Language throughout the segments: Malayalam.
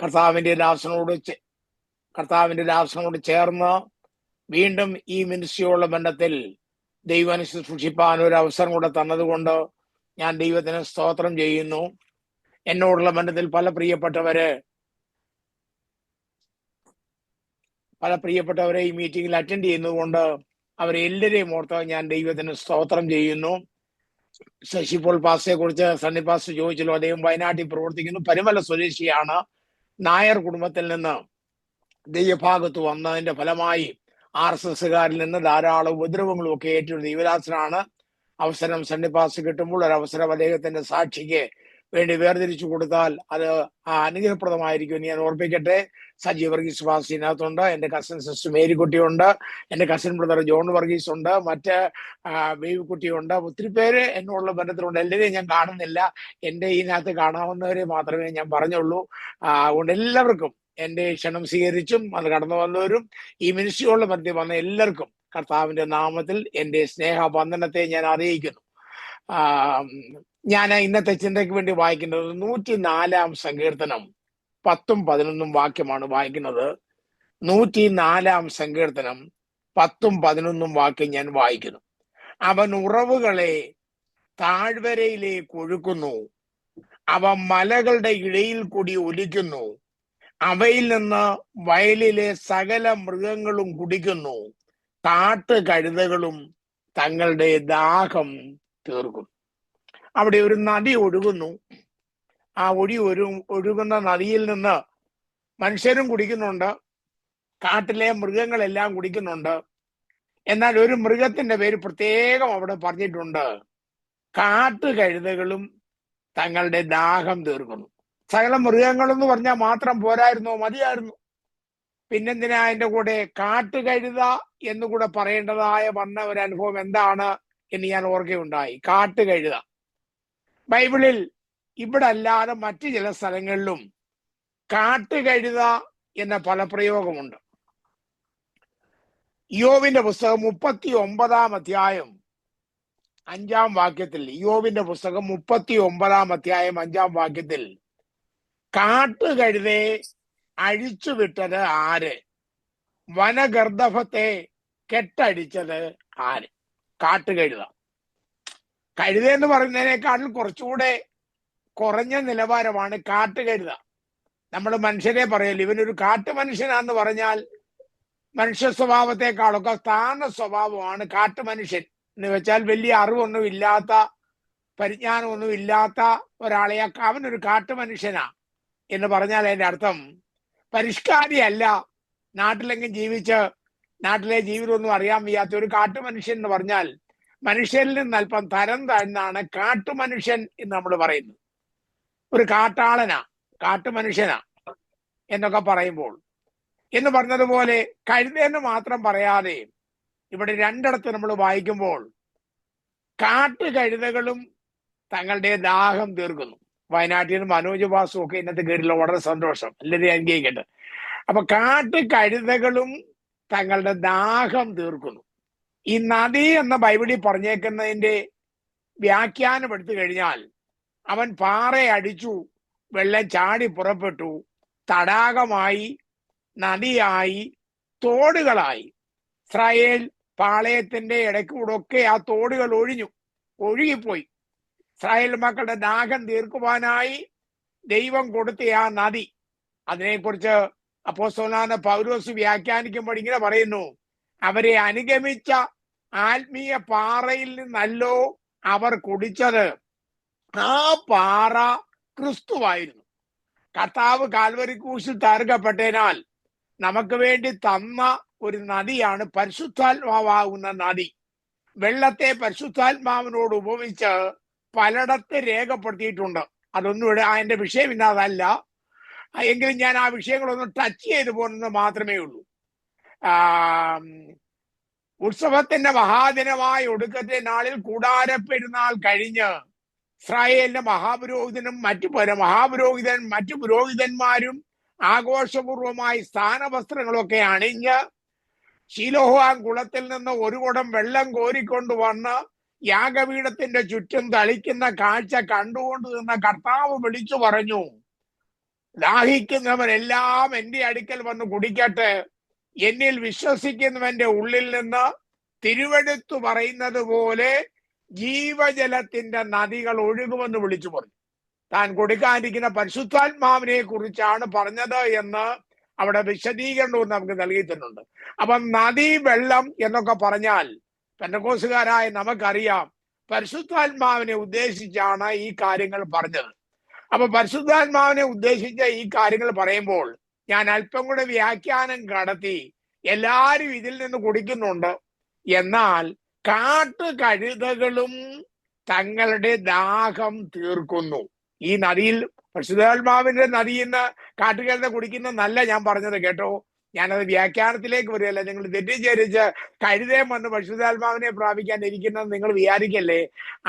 കർത്താവിന്റെ ദാസനോട് ചേർന്ന് വീണ്ടും ഈ മിനിസ്ട്രിയുള്ള ബന്ധത്തിൽ ദൈവം ശുശ്രൂഷിപ്പാൻ ഒരു അവസരം കൂടെ തന്നതുകൊണ്ട് ഞാൻ ദൈവത്തിന് സ്തോത്രം ചെയ്യുന്നു. എന്നോടുള്ള ബന്ധത്തിൽ പല പ്രിയപ്പെട്ടവരെ ഈ മീറ്റിംഗിൽ അറ്റൻഡ് ചെയ്യുന്നതുകൊണ്ട് അവരെ എല്ലാവരെയും ഓർത്ത് ഞാൻ ദൈവത്തിന് സ്തോത്രം ചെയ്യുന്നു. ശശി പോൾ പാസ്റ്ററെ കുറിച്ച് സണ്ണി പാസ്റ്റർ ചോദിച്ചല്ലോ. അദ്ദേഹം വയനാട്ടിൽ പ്രവർത്തിക്കുന്നു. പരുമല സ്വദേശിയാണ്. നായർ കുടുംബത്തിൽ നിന്ന് ദൈവഭാഗത്ത് വന്നതിന്റെ ഫലമായി RSSകാരിൽ നിന്ന് ധാരാളം ഉപദ്രവങ്ങളും ഒക്കെ ഏറ്റൊരു ദൈവദാസനാണ്. അവസരം സണ്ണി പാസ്റ്റർ കിട്ടുമ്പോൾ ഒരു അവസരം അദ്ദേഹത്തിന്റെ സാക്ഷിക്ക് വേണ്ടി വേർതിരിച്ചു കൊടുത്താൽ അത് അനുഗ്രഹപ്രദമായിരിക്കും. ഞാൻ ഓർപ്പിക്കട്ടെ, സജി വർഗീസ് പാസ്റ്റർ ഇതിനകത്തുണ്ട്, എൻ്റെ കസിൻ സിസ്റ്റർ മേരിക്കുട്ടിയുണ്ട്, എൻ്റെ കസിൻ ബ്രദർ ജോൺ വർഗീസ് ഉണ്ട്, മറ്റ് ബേബിക്കുട്ടിയുണ്ട്. ഒത്തിരി പേര് എന്നോടുള്ള ബന്ധത്തിലുണ്ട്. എല്ലാവരെയും ഞാൻ കാണുന്നില്ല. എൻ്റെ ഇതിനകത്ത് കാണാവുന്നവരെ മാത്രമേ ഞാൻ പറഞ്ഞുള്ളൂ. അതുകൊണ്ട് എല്ലാവർക്കും എൻ്റെ ക്ഷണം സ്വീകരിച്ചും അത് കടന്നു വന്നവരും ഈ മിനിസ്ട്രിയോളം ബന്ധത്തിൽ വന്ന എല്ലാവർക്കും കർത്താവിന്റെ നാമത്തിൽ എൻ്റെ സ്നേഹവന്ദനത്തെ ഞാൻ അറിയിക്കുന്നു. ഞാൻ ഇന്നത്തെ ചിന്തയ്ക്ക് വേണ്ടി വായിക്കുന്നത് 104-ാം സങ്കീർത്തനം 10-11 വാക്യമാണ് വായിക്കുന്നത്. 104-ാം സങ്കീർത്തനം 10-11 വാക്യം ഞാൻ വായിക്കുന്നു. അവൻ ഉറവുകളെ താഴ്വരയിലേക്ക് ഒഴുക്കുന്നു, അവ മലകളുടെ ഇടയിൽ കൂടി ഒലിക്കുന്നു, അവയിൽ നിന്ന് വയലിലെ സകല മൃഗങ്ങളും കുടിക്കുന്നു, കാട്ടുകഴുതകളും തങ്ങളുടെ ദാഹം തീർക്കും. അവിടെ ഒരു നദി ഒഴുകുന്നു. ആ ഒഴുകുന്ന നദിയിൽ നിന്ന് മനുഷ്യരും കുടിക്കുന്നുണ്ട്, കാട്ടിലെ മൃഗങ്ങളെല്ലാം കുടിക്കുന്നുണ്ട്. എന്നാൽ ഒരു മൃഗത്തിന്റെ പേര് പ്രത്യേകം അവിടെ പറഞ്ഞിട്ടുണ്ട്: കാട്ടുകഴുതകളും തങ്ങളുടെ ദാഹം തീർക്കുന്നു. സകല മൃഗങ്ങളെന്ന് പറഞ്ഞാൽ മാത്രം പോരായിരുന്നോ? മതിയായിരുന്നു. പിന്നെന്തിനാ അതിന്റെ കൂടെ കാട്ടുകഴുത എന്നുകൂടെ പറയേണ്ടതായ വന്ന ഒരു അനുഭവം എന്താണ് എന്ന് ഞാൻ ഓർക്കുകയുണ്ടായി. കാട്ടുകഴുത ബൈബിളിൽ ഇവിടെ അല്ലാതെ മറ്റു ചില സ്ഥലങ്ങളിലും കാട്ടുകഴുത എന്ന പദപ്രയോഗമുണ്ട്. യോബിന്റെ പുസ്തകം 39-ാം അധ്യായം 5-ാം വാക്യത്തിൽ, യോബിന്റെ പുസ്തകം 39-ാം അധ്യായം 5-ാം വാക്യത്തിൽ കാട്ടുകഴുതയെ അഴിച്ചുവിട്ടത് ആര്? വനഗർദഭത്തെ കെട്ടടിച്ചത് ആര്? കാട്ടുകഴുത. കഴുത എന്ന് പറയുന്നതിനേക്കാളും കുറച്ചുകൂടെ കുറഞ്ഞ നിലവാരമാണ് കാട്ടുകഴുത. നമ്മൾ മനുഷ്യരെ പറയല്ലോ, ഇവനൊരു കാട്ടുമനുഷ്യനാന്ന് പറഞ്ഞാൽ മനുഷ്യ സ്വഭാവത്തെക്കാളൊക്കെ താഴ്ന്ന സ്വഭാവമാണ് കാട്ടുമനുഷ്യൻ എന്ന് വെച്ചാൽ വലിയ അറിവൊന്നും ഇല്ലാത്ത, പരിജ്ഞാനമൊന്നും ഇല്ലാത്ത ഒരാളെ അവനൊരു കാട്ടുമനുഷ്യനാ എന്ന് പറഞ്ഞാൽ അതിന്റെ അർത്ഥം പരിഷ്കാരിയല്ല, നാട്ടിലെങ്കിലും ജീവിച്ച് നാട്ടിലെ ജീവിതമൊന്നും അറിയാൻ വയ്യാത്ത ഒരു കാട്ടുമനുഷ്യൻ എന്ന് പറഞ്ഞാൽ മനുഷ്യരിൽ നിന്ന് അല്പം തരം താഴ്ന്നാണ് കാട്ടുമനുഷ്യൻ എന്ന് നമ്മൾ പറയുന്നത്. ഒരു കാട്ടാളനാ, കാട്ടുമനുഷ്യനാ എന്നൊക്കെ പറയുമ്പോൾ എന്ന് പറഞ്ഞതുപോലെ കഴുതയെന്ന് മാത്രം പറയാതെ ഇവിടെ രണ്ടിടത്ത് നമ്മൾ വായിക്കുമ്പോൾ കാട്ടുകഴുതകളും തങ്ങളുടെ ദാഹം തീർക്കുന്നു. വയനാട്ടിൽ നിന്ന് മനോജ് ബാസു ഒക്കെ ഇന്നത്തെ കീഴിലുള്ള വളരെ സന്തോഷം, എല്ലാവരും അനുഗ്രഹിക്കട്ടെ. അപ്പൊ കാട്ടുകഴുതകളും തങ്ങളുടെ ദാഹം തീർക്കുന്നു. ഈ നദി എന്ന ബൈബിളിൽ പറഞ്ഞേക്കുന്നതിന്റെ വ്യാഖ്യാനം എടുത്തു കഴിഞ്ഞാൽ അവൻ പാറയടിച്ചു, വെള്ളം ചാടി പുറപ്പെട്ടു, തടാകമായി, നദിയായി, തോടുകളായി. ഇസ്രായേൽ പാളയത്തിന്റെ ഇടയ്ക്കൂടൊക്കെ ആ തോടുകൾ ഒഴുകിപ്പോയി. ഇസ്രായേൽ മക്കളുടെ ദാഹം തീർക്കുവാനായി ദൈവം കൊടുത്ത ആ നദി, അതിനെക്കുറിച്ച് അപ്പോസ്തലനായ പൗലോസ് വ്യാഖ്യാനിക്കുമ്പോൾ ഇങ്ങനെ പറയുന്നു: അവരെ അനുഗമിച്ച ആത്മീയ പാറയിൽ നിന്നല്ലോ അവർ കുടിച്ചത്. ആ പാറ ക്രിസ്തുവായിരുന്നു. കർത്താവ് കാൽവരി ക്രൂശിൽ തകർക്കപ്പെട്ടതിനാൽ നമുക്ക് വേണ്ടി തന്ന ഒരു നദിയാണ് പരിശുദ്ധാത്മാവാകുന്ന നദി. വെള്ളത്തെ പരിശുദ്ധാത്മാവിനോട് ഉപമിച്ച് പലയിടത്ത് രേഖപ്പെടുത്തിയിട്ടുണ്ട്. അതൊന്നും ഇവിടെ അതിന്റെ വിഷയം ഇന്നതല്ല. എങ്കിലും ഞാൻ ആ വിഷയങ്ങളൊന്ന് ടച്ച് ചെയ്തു പോകുന്നത് മാത്രമേ ഉള്ളൂ. ഉത്സവത്തിന്റെ മഹാദിനമായ ഒടുക്കത്തെ നാളിൽ കൂടാര പെരുന്നാൾ കഴിഞ്ഞ് ഇസ്രായേലിന്റെ മറ്റു പുരോഹിതന്മാരും ആഘോഷപൂർവമായി സ്ഥാനവസ്ത്രങ്ങളൊക്കെ അണിഞ്ഞ് ശീലോഹാം കുളത്തിൽ നിന്ന് ഒരു കുടം വെള്ളം കോരിക്കൊണ്ടുവന്ന് യാഗപീഠത്തിന്റെ ചുറ്റും തളിക്കുന്ന കാഴ്ച കണ്ടുകൊണ്ട് നിന്ന കർത്താവ് വിളിച്ചു പറഞ്ഞു: ദാഹിക്കുന്നവരെല്ലാം എന്റെ അടുക്കൽ വന്ന് കുടിക്കട്ടെ, എന്നിൽ വിശ്വസിക്കുന്നവന്റെ ഉള്ളിൽ നിന്ന് തിരുവെടുത്തു പറയുന്നത് പോലെ ജീവജലത്തിന്റെ നദികൾ ഒഴുകുമെന്ന് വിളിച്ചു പറഞ്ഞു. താൻ കൊടുക്കാനിരിക്കുന്ന പരിശുദ്ധാത്മാവിനെ കുറിച്ചാണ് പറഞ്ഞത് എന്ന് അവിടെ വിശദീകരണവും നമുക്ക് നൽകിയിട്ടുണ്ട്. അപ്പൊ നദി, വെള്ളം എന്നൊക്കെ പറഞ്ഞാൽ പെന്തക്കോസ്തുകാരായ നമുക്കറിയാം പരിശുദ്ധാത്മാവിനെ ഉദ്ദേശിച്ചാണ് ഈ കാര്യങ്ങൾ പറഞ്ഞത്. അപ്പൊ പരിശുദ്ധാത്മാവിനെ ഉദ്ദേശിച്ച ഈ കാര്യങ്ങൾ പറയുമ്പോൾ ഞാൻ അല്പം കൂടെ വ്യാഖ്യാനം കടത്തി, എല്ലാരും ഇതിൽ നിന്ന് കുടിക്കുന്നുണ്ട്, എന്നാൽ കാട്ടുകഴുതകളും തങ്ങളുടെ ദാഹം തീർക്കുന്നു. ഈ നദിയിൽ, പരിശുദ്ധാത്മാവിന്റെ നദിയിൽ നിന്ന് കാട്ടുകഴുത കുടിക്കുന്നല്ല ഞാൻ പറഞ്ഞത് കേട്ടോ. ഞാനത് വ്യാഖ്യാനത്തിലേക്ക് വരികയല്ല. നിങ്ങൾ തെറ്റിദ്ധരിച്ച് കഴുതയും വന്ന് പരിശുദ്ധാത്മാവിനെ പ്രാപിക്കാൻ ഇരിക്കുന്നത് നിങ്ങൾ വിചാരിക്കല്ലേ.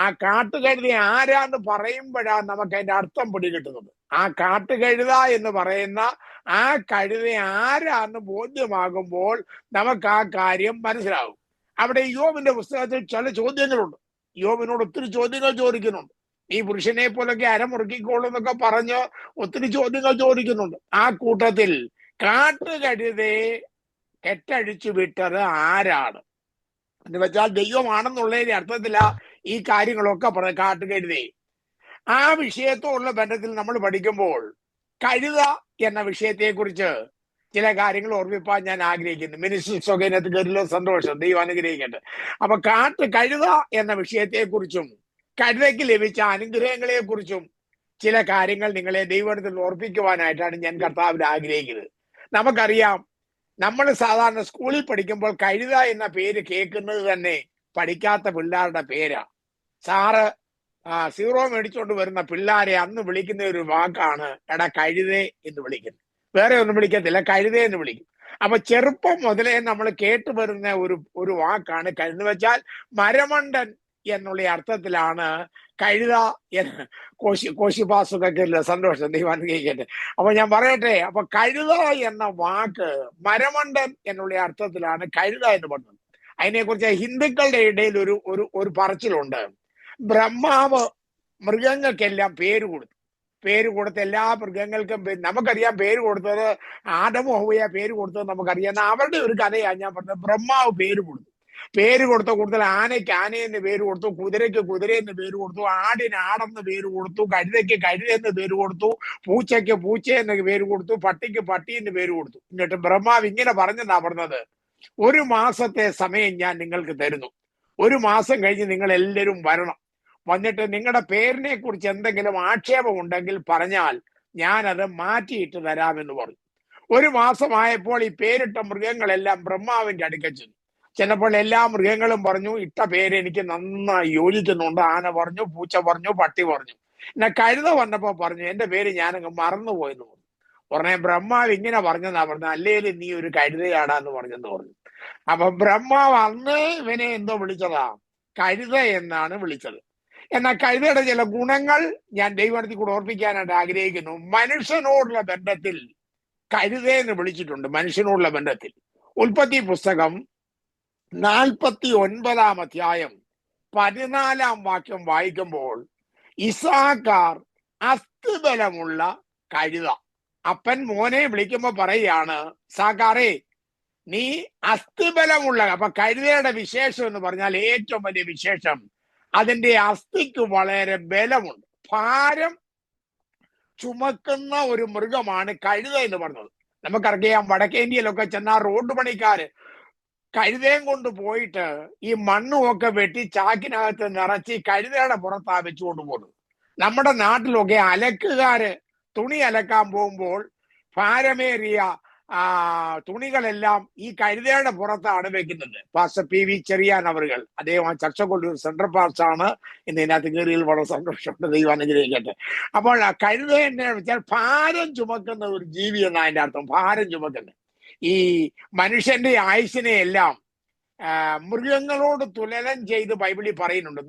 ആ കാട്ടുകഴുത ആരാന്ന് പറയുമ്പോഴാണ് നമുക്ക് അതിന്റെ അർത്ഥം പിടികിട്ടുന്നത്. ആ കാട്ടുകഴുത എന്ന് പറയുന്ന ആ കഴുത ആരാന്ന് ബോധ്യമാകുമ്പോൾ നമുക്ക് ആ കാര്യം മനസ്സിലാകും. അവിടെ യോബിന്റെ പുസ്തകത്തിൽ ചില ചോദ്യങ്ങളുണ്ട്. യോബിനോട് ഒത്തിരി ചോദ്യങ്ങൾ ചോദിക്കുന്നുണ്ട്. ഈ പുരുഷനെ പോലൊക്കെ അരമുറുക്കിക്കോളും എന്നൊക്കെ പറഞ്ഞ് ഒത്തിരി ചോദ്യങ്ങൾ ചോദിക്കുന്നുണ്ട്. ആ കൂട്ടത്തിൽ കാട്ടുകഴുതയെ കെട്ടഴിച്ചു വിട്ടത് ആരാണ് എന്ന് വെച്ചാൽ ദൈവമാണെന്നുള്ളതിന്റെ അർത്ഥത്തില ഈ കാര്യങ്ങളൊക്കെ പറഞ്ഞ കാട്ടുകഴുതയെ. ആ വിഷയത്തോടുള്ള ബന്ധത്തിൽ നമ്മൾ പഠിക്കുമ്പോൾ കഴുത എന്ന വിഷയത്തെ കുറിച്ച് ചില കാര്യങ്ങൾ ഓർമ്മിപ്പാൻ ഞാൻ ആഗ്രഹിക്കുന്നു. മിനിസ്റ്റർ സ്വകേനത്ത് കയറില്ലോ, സന്തോഷം, ദൈവം അനുഗ്രഹിക്കട്ടെ. അപ്പൊ കഴുത എന്ന വിഷയത്തെ കുറിച്ചും കഴുതയ്ക്ക് ലഭിച്ച അനുഗ്രഹങ്ങളെ കുറിച്ചും ചില കാര്യങ്ങൾ നിങ്ങളെ ദൈവത്തിൽ ഓർപ്പിക്കുവാനായിട്ടാണ് ഞാൻ കർത്താവിൽ ആഗ്രഹിക്കുന്നത്. നമുക്കറിയാം, നമ്മൾ സാധാരണ സ്കൂളിൽ പഠിക്കുമ്പോൾ കഴുത എന്ന പേര് കേൾക്കുന്നത് തന്നെ പഠിക്കാത്ത പിള്ളേരുടെ പേരാ. സാറ് സീറോ മേടിച്ചുകൊണ്ട് വരുന്ന പിള്ളേരെ അന്ന് വിളിക്കുന്ന ഒരു വാക്കാണ് എടാ കഴുതേ എന്ന് വിളിക്കുന്നത്. വേറെ ഒന്നും വിളിക്കത്തില്ല, കഴുതേ എന്ന് വിളിക്കും. അപ്പൊ ചെറുപ്പം മുതലേ നമ്മൾ കേട്ടു വരുന്ന ഒരു വാക്കാണ് കഴുത. വെച്ചാൽ മരമണ്ടൻ എന്നുള്ള അർത്ഥത്തിലാണ് കഴുത എന്ന് കോശിപ്പാസൊക്കെ സന്തോഷം, ദൈവം അനുഗ്രഹിക്കട്ടെ. അപ്പൊ ഞാൻ പറയട്ടെ, അപ്പൊ കഴുത എന്ന വാക്ക് മരമണ്ടൻ എന്നുള്ള അർത്ഥത്തിലാണ് കഴുത എന്ന് പറഞ്ഞത്. അതിനെക്കുറിച്ച് ഹിന്ദുക്കളുടെ ഇടയിൽ ഒരു പറച്ചിലുണ്ട്. ബ്രഹ്മാവ് മൃഗങ്ങൾക്കെല്ലാം പേര് കൊടുത്ത് എല്ലാ മൃഗങ്ങൾക്കും നമുക്കറിയാം പേര് കൊടുത്തത് ആദമോ ഹവ്വയാ പേര് കൊടുത്തത് നമുക്കറിയാം. അവരുടെ ഒരു കഥയാണ് ഞാൻ പറഞ്ഞത്. ബ്രഹ്മാവ് പേര് കൊടുത്ത കൂടുതൽ ആനയ്ക്ക് ആനയെന്ന് പേര് കൊടുത്തു, കുതിരയ്ക്ക് കുതിരയെന്ന് പേര് കൊടുത്തു, ആടിന് ആടെന്ന് പേര് കൊടുത്തു, കഴുതയ്ക്ക് കഴുതയെന്ന് പേര് കൊടുത്തു, പൂച്ചയ്ക്ക് പൂച്ചയെന്ന് പേര് കൊടുത്തു, പട്ടിക്ക് പട്ടി എന്ന് പേര് കൊടുത്തു. എന്നിട്ട് ബ്രഹ്മാവ് ഇങ്ങനെ പറഞ്ഞത്, 1 മാസത്തെ സമയം ഞാൻ നിങ്ങൾക്ക് തരുന്നു. 1 മാസം കഴിഞ്ഞ് നിങ്ങൾ എല്ലാവരും വന്നിട്ട് നിങ്ങളുടെ പേരിനെ കുറിച്ച് എന്തെങ്കിലും ആക്ഷേപം ഉണ്ടെങ്കിൽ പറഞ്ഞാൽ ഞാനത് മാറ്റിയിട്ട് തരാമെന്ന് പറഞ്ഞു. 1 മാസമായപ്പോൾ ഈ പേരിട്ട മൃഗങ്ങളെല്ലാം ബ്രഹ്മാവിന്റെ അടുക്കൽ ചെന്നു. ചിലപ്പോൾ എല്ലാ മൃഗങ്ങളും പറഞ്ഞു ഇട്ട പേര് എനിക്ക് നന്നായി യോജിക്കുന്നുണ്ട്. ആന പറഞ്ഞു, പൂച്ച പറഞ്ഞു, പട്ടി പറഞ്ഞു. എന്നെ കഴുത വന്നപ്പോ പറഞ്ഞു എന്റെ പേര് ഞാനങ്ങ് മറന്നുപോയെന്ന് പറഞ്ഞു. ഉടനെ ബ്രഹ്മാവ് ഇങ്ങനെ പറഞ്ഞെന്നാ പറഞ്ഞു, അല്ലേലും നീ ഒരു കഴുതയാടാന്ന് പറഞ്ഞെന്ന് പറഞ്ഞു. അപ്പൊ ബ്രഹ്മാവ് അന്ന് ഇവനെ എന്തോ വിളിച്ചതാ, കഴുത എന്നാണ് വിളിച്ചത്. എന്നാൽ കഴുതയുടെ ചില ഗുണങ്ങൾ ഞാൻ ദൈവത്തിൽ കൂടെ ഓർപ്പിക്കാനായിട്ട് ആഗ്രഹിക്കുന്നു. മനുഷ്യനോടുള്ള ബന്ധത്തിൽ കഴുതയെന്ന് വിളിച്ചിട്ടുണ്ട്. മനുഷ്യനോടുള്ള ബന്ധത്തിൽ ഉൽപ്പത്തി പുസ്തകം 49 അധ്യായം 14 വാക്യം വായിക്കുമ്പോൾ ഇസാക്കാർ അസ്ഥിബലമുള്ള കഴുത. അപ്പൻ മോനെ വിളിക്കുമ്പോ പറയാണ്, സാക്കാറേ നീ അസ്ഥിബലമുള്ള. അപ്പൊ കഴുതയുടെ വിശേഷം എന്ന് പറഞ്ഞാൽ ഏറ്റവും വലിയ വിശേഷം അതിന്റെ അസ്ഥിക്ക് വളരെ ബലമുണ്ട്. ഭാരം ചുമക്കുന്ന ഒരു മൃഗമാണ് കഴുത എന്ന് പറഞ്ഞത്. നമുക്കറിയാം, വടക്കേ ഇന്ത്യയിലൊക്കെ ചെന്നാൽ റോഡ് പണിക്കാര് കഴുതയും കൊണ്ട് പോയിട്ട് ഈ മണ്ണുമൊക്കെ വെട്ടി ചാക്കിനകത്ത് നിറച്ച് കഴുതയുടെ പുറത്താ വെച്ചുകൊണ്ട് പോകുന്നത്. നമ്മുടെ നാട്ടിലൊക്കെ അലക്കുകാര് തുണി അലക്കാൻ പോകുമ്പോൾ ഭാരമേറിയ തുണികളെല്ലാം ഈ കഴുതയുടെ പുറത്താണ് വെക്കുന്നത്. പാസ്റ്റർ PV ചെറിയാൻ അവറുകൾ, അദ്ദേഹം ചർച്ചക്കൊള്ളൂർ സെൻട്രൽ പാസ്റ്ററാണ്. ഇന്ന് ഇതിനകത്ത് കയറിയിൽ വളരെ സന്തോഷമുണ്ട്, ദൈവം അനുഗ്രഹിക്കട്ടെ. അപ്പോൾ കഴുത എന്നെ വെച്ചാൽ ഭാരം ചുമക്കുന്ന ഒരു ജീവി എന്നാണ് അതിന്റെ അർത്ഥം. ഭാരം ചുമക്കുന്ന ഈ മനുഷ്യന്റെ ആയുസിനെ എല്ലാം മൃഗങ്ങളോട് തുലനം ചെയ്ത് ബൈബിളിൽ പറയുന്നുണ്ട്.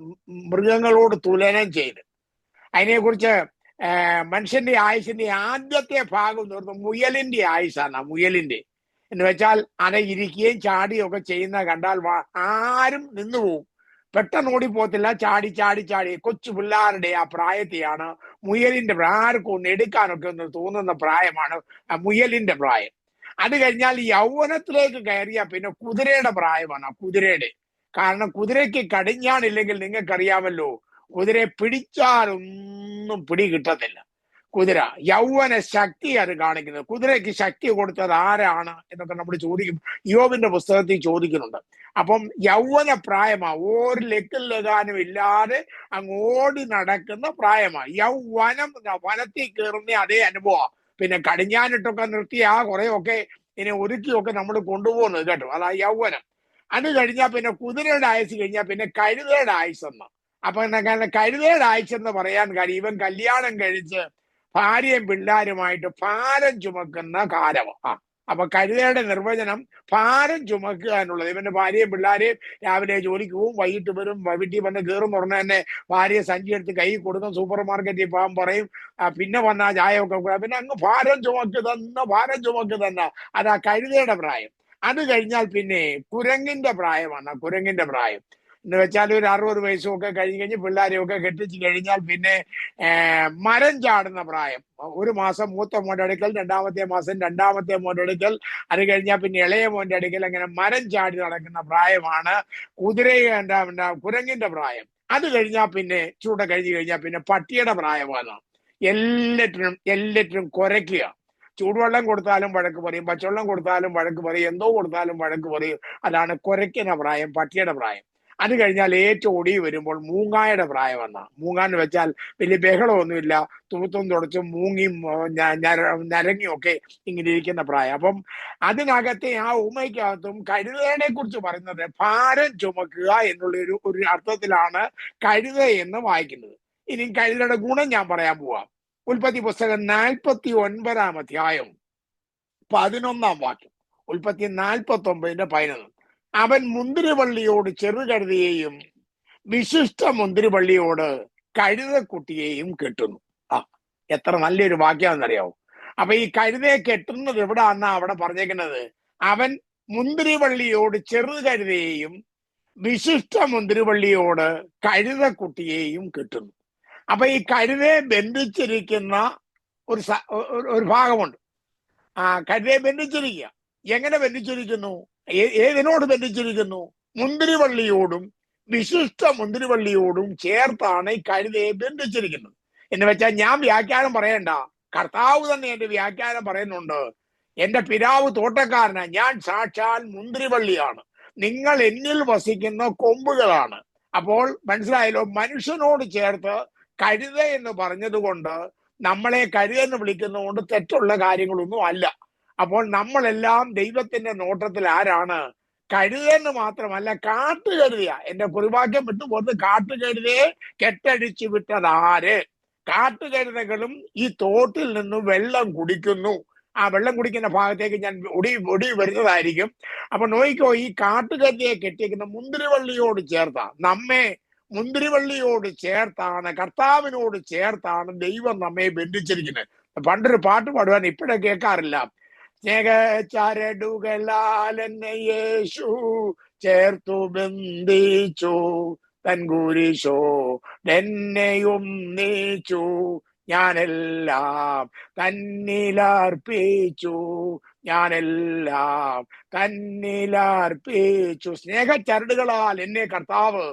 മൃഗങ്ങളോട് തുലനം ചെയ്ത് അതിനെക്കുറിച്ച് മനുഷ്യന്റെ ആയുസിന്റെ ആദ്യത്തെ ഭാഗം എന്ന് പറയുന്നത് മുയലിന്റെ ആയുസാണ്. മുയലിന്റെ എന്ന് വെച്ചാൽ ഇരിക്കുകയും ചാടിയും ഒക്കെ ചെയ്യുന്ന കണ്ടാൽ ആരും നിന്നു പോകും, പെട്ടെന്ന് ഓടിപ്പോകത്തില്ല. ചാടി കൊച്ചു പിള്ളേരുടെ ആ പ്രായത്തെയാണ് മുയലിന്റെ ആർക്കും ഒന്ന് എടുക്കാനൊക്കെ ഒന്ന് തോന്നുന്ന പ്രായമാണ് മുയലിന്റെ പ്രായം. അത് കഴിഞ്ഞാൽ യൗവനത്തിലേക്ക് കയറിയാൽ പിന്നെ കുതിരയുടെ പ്രായമാണ്, കുതിരയുടെ. കാരണം കുതിരയ്ക്ക് കടിഞ്ഞാണില്ലെങ്കിൽ നിങ്ങൾക്കറിയാമല്ലോ, കുതിരയെ പിടിച്ചാലൊന്നും പിടി കിട്ടത്തില്ല. കുതിര യൗവന ശക്തി അത് കാണിക്കുന്നത്. കുതിരയ്ക്ക് ശക്തി കൊടുത്തത് ആരാണ് എന്നൊക്കെ നമ്മൾ ചോദിക്കും, യോബിന്റെ പുസ്തകത്തിൽ ചോദിക്കുന്നുണ്ട്. അപ്പം യൗവന പ്രായമാ, ഒരു ലക്കും ലഗാനും ഇല്ലാതെ അങ്ങ് ഓടി നടക്കുന്ന പ്രായമാ യൗവനം. വനത്തിൽ കയറുന്ന അതേ അനുഭവം. പിന്നെ കടിഞ്ഞാനിട്ടൊക്കെ നിർത്തിയാ കുറെയൊക്കെ ഇനി ഒരുക്കിയൊക്കെ നമ്മൾ കൊണ്ടുപോകുന്നത് കേട്ടോ, അതാ യൗവനം. അത് കഴിഞ്ഞാൽ പിന്നെ കുതിരയുടെ ആയുസ് കഴിഞ്ഞാൽ പിന്നെ കഴുതയുടെ ആയുസെന്ന്. അപ്പൊ കഴുതയുടെ ആയുസെന്ന് പറയാൻ കാര്യം ഇവൻ കല്യാണം കഴിച്ച് ഭാര്യയും പിള്ളേരുമായിട്ട് ഭാരം ചുമക്കുന്ന കാലമാണ്. അപ്പൊ കഴുതയുടെ നിർവചനം ഭാരം ചുമക്കുക എന്നുള്ളത്. ഇവന്റെ ഭാര്യയും പിള്ളേരെയും രാവിലെ ജോലിക്ക് പോവും, വൈകിട്ട് വരും, വീട്ടിൽ വന്ന് കയറും, ഉടനെ തന്നെ ഭാര്യയെ സഞ്ചി എടുത്ത് കൈ കൊടുക്കും, സൂപ്പർ മാർക്കറ്റിൽ പോകാൻ പറയും, പിന്നെ വന്നാ ചായയൊക്കെ കൂടാ, പിന്നെ അങ്ങ് ഭാരം ചുമക്ക് തന്നെ. അതാ കഴുതയുടെ പ്രായം. അത് കഴിഞ്ഞാൽ പിന്നെ കുരങ്ങിന്റെ പ്രായമാണ്, കുരങ്ങിന്റെ പ്രായം എന്ന് വെച്ചാൽ ഒരു 60 വയസ്സുമൊക്കെ കഴിഞ്ഞ് പിള്ളേരെയൊക്കെ കെട്ടിച്ച് കഴിഞ്ഞാൽ പിന്നെ മരം ചാടുന്ന പ്രായം. ഒരു മാസം മൂത്ത മോന്റെ അടുക്കൽ, രണ്ടാമത്തെ മാസം രണ്ടാമത്തെ മോന്റെ അടുക്കൽ, അത് കഴിഞ്ഞാൽ പിന്നെ ഇളയ മോന്റെ അടുക്കൽ, അങ്ങനെ മരം ചാടി നടക്കുന്ന പ്രായമാണ് കുരങ്ങിന്റെ പ്രായം. അത് കഴിഞ്ഞാൽ പിന്നെ ചൂട കഴിഞ്ഞു കഴിഞ്ഞാൽ പിന്നെ പട്ടിയുടെ പ്രായമാണ്. എല്ലാറ്റിനും കുരയ്ക്കുക. ചൂടുവെള്ളം കൊടുത്താലും വഴക്ക് പറയും, പച്ചവെള്ളം കൊടുത്താലും വഴക്ക് പറയും, എന്തോ കൊടുത്താലും വഴക്ക് പറയും. അതാണ് കുരയ്ക്കുന്ന പ്രായം, പട്ടിയുടെ പ്രായം. അത് കഴിഞ്ഞാൽ ഏറ്റവും ഒടുവിൽ വരുമ്പോൾ മൂങ്ങായുടെ പ്രായം എന്നാ. മൂങ്ങാന്ന് വെച്ചാൽ വലിയ ബഹളമൊന്നുമില്ല, തൂത്തും തുടച്ചും മൂങ്ങിയും ഞരങ്ങിയും ഒക്കെ ഇങ്ങനെ ഇരിക്കുന്ന പ്രായം. അപ്പം അതിനകത്തെ ആ ഉമയ്ക്കകത്തും കഴുതയെ കുറിച്ച് പറയുന്നത് ഭാരം ചുമക്കുക എന്നുള്ള ഒരു അർത്ഥത്തിലാണ് കഴുത എന്ന് വായിക്കുന്നത്. ഇനി കഴുതയുടെ ഗുണം ഞാൻ പറയാൻ പോവാം. ഉൽപ്പത്തി പുസ്തകം 49 അധ്യായം 11 വാക്യം. ഉൽപ്പത്തി 49:11. അവൻ മുന്തിരിവള്ളിയോട് ചെറുകഴുതയെയും വിശിഷ്ട മുന്തിരിവള്ളിയോട് കഴുതക്കുട്ടിയെയും കെട്ടുന്നു. എത്ര നല്ലൊരു വാക്യാണെന്നറിയാവോ. അപ്പൊ ഈ കഴുതയെ കെട്ടുന്നത് എവിടാന്നാ അവിടെ പറഞ്ഞേക്കുന്നത്? അവൻ മുന്തിരിവള്ളിയോട് ചെറുകഴുതയെയും വിശിഷ്ട മുന്തിരിവള്ളിയോട് കഴുതക്കുട്ടിയെയും കെട്ടുന്നു. അപ്പൊ ഈ കഴുതയെ ബന്ധിച്ചിരിക്കുന്ന ഒരു ഭാഗമുണ്ട്. കഴുതയെ ബന്ധിച്ചിരിക്കുക. എങ്ങനെ ബന്ധിച്ചിരിക്കുന്നു? ഏതിനോട് ബന്ധിച്ചിരിക്കുന്നു? മുന്തിരിവള്ളിയോടും വിശിഷ്ട മുന്തിരിവള്ളിയോടും ചേർത്താണ് ഈ കഴുതയെ ബന്ധിച്ചിരിക്കുന്നത്. എന്ന് വെച്ചാൽ ഞാൻ വ്യാഖ്യാനം പറയണ്ട, കർത്താവ് തന്നെ എന്റെ വ്യാഖ്യാനം പറയുന്നുണ്ട്. എന്റെ പിതാവ് തോട്ടക്കാരനാ, ഞാൻ സാക്ഷാൽ മുന്തിരിവള്ളിയാണ്, നിങ്ങൾ എന്നിൽ വസിക്കുന്ന കൊമ്പുകളാണ്. അപ്പോൾ മനസ്സിലായല്ലോ, മനുഷ്യനോട് ചേർത്ത് കഴുത എന്ന് പറഞ്ഞതുകൊണ്ട് നമ്മളെ കഴുത എന്ന് വിളിക്കുന്നതുകൊണ്ട് തെറ്റുള്ള കാര്യങ്ങളൊന്നും അല്ല. അപ്പോൾ നമ്മളെല്ലാം ദൈവത്തിന്റെ നോട്ടത്തിൽ ആരാണ്? കഴുതെന്ന് മാത്രമല്ല, കാട്ടുകഴുതയ. എന്റെ കുറിവാക്യം വിട്ടുപോകുന്നത്, കാട്ടുകഴുതയെ കെട്ടടിച്ചു വിട്ടതാര്? കാട്ടുകഴുതകളും ഈ തോട്ടിൽ നിന്ന് വെള്ളം കുടിക്കുന്നു. ആ വെള്ളം കുടിക്കുന്ന ഭാഗത്തേക്ക് ഞാൻ ഒടി വരുന്നതായിരിക്കും. അപ്പൊ നോയിക്കോ, ഈ കാട്ടുകഴുതയെ കെട്ടിയിരിക്കുന്ന മുന്തിരിവള്ളിയോട് ചേർത്താ, നമ്മെ മുന്തിരിവള്ളിയോട് ചേർത്താണ്, കർത്താവിനോട് ചേർത്താണ് ദൈവം നമ്മെ ബന്ധിച്ചിരിക്കുന്നത്. പണ്ടൊരു പാട്ട് പാടുവാൻ ഇപ്പോഴേ കേൾക്കാറില്ല. സ്നേഹചരടുകളാൽ എന്നെ യേശു ചേർത്തു ബന്ധിച്ചു, തൻ കുരിശോ എന്നെയും നീച്ചു, ഞാനെല്ലാം തന്നിലർപ്പിച്ചു, ഞാനെല്ലാം തന്നിലർപ്പിച്ചു. സ്നേഹചരടുകളാൽ എന്നെ കർത്താവ്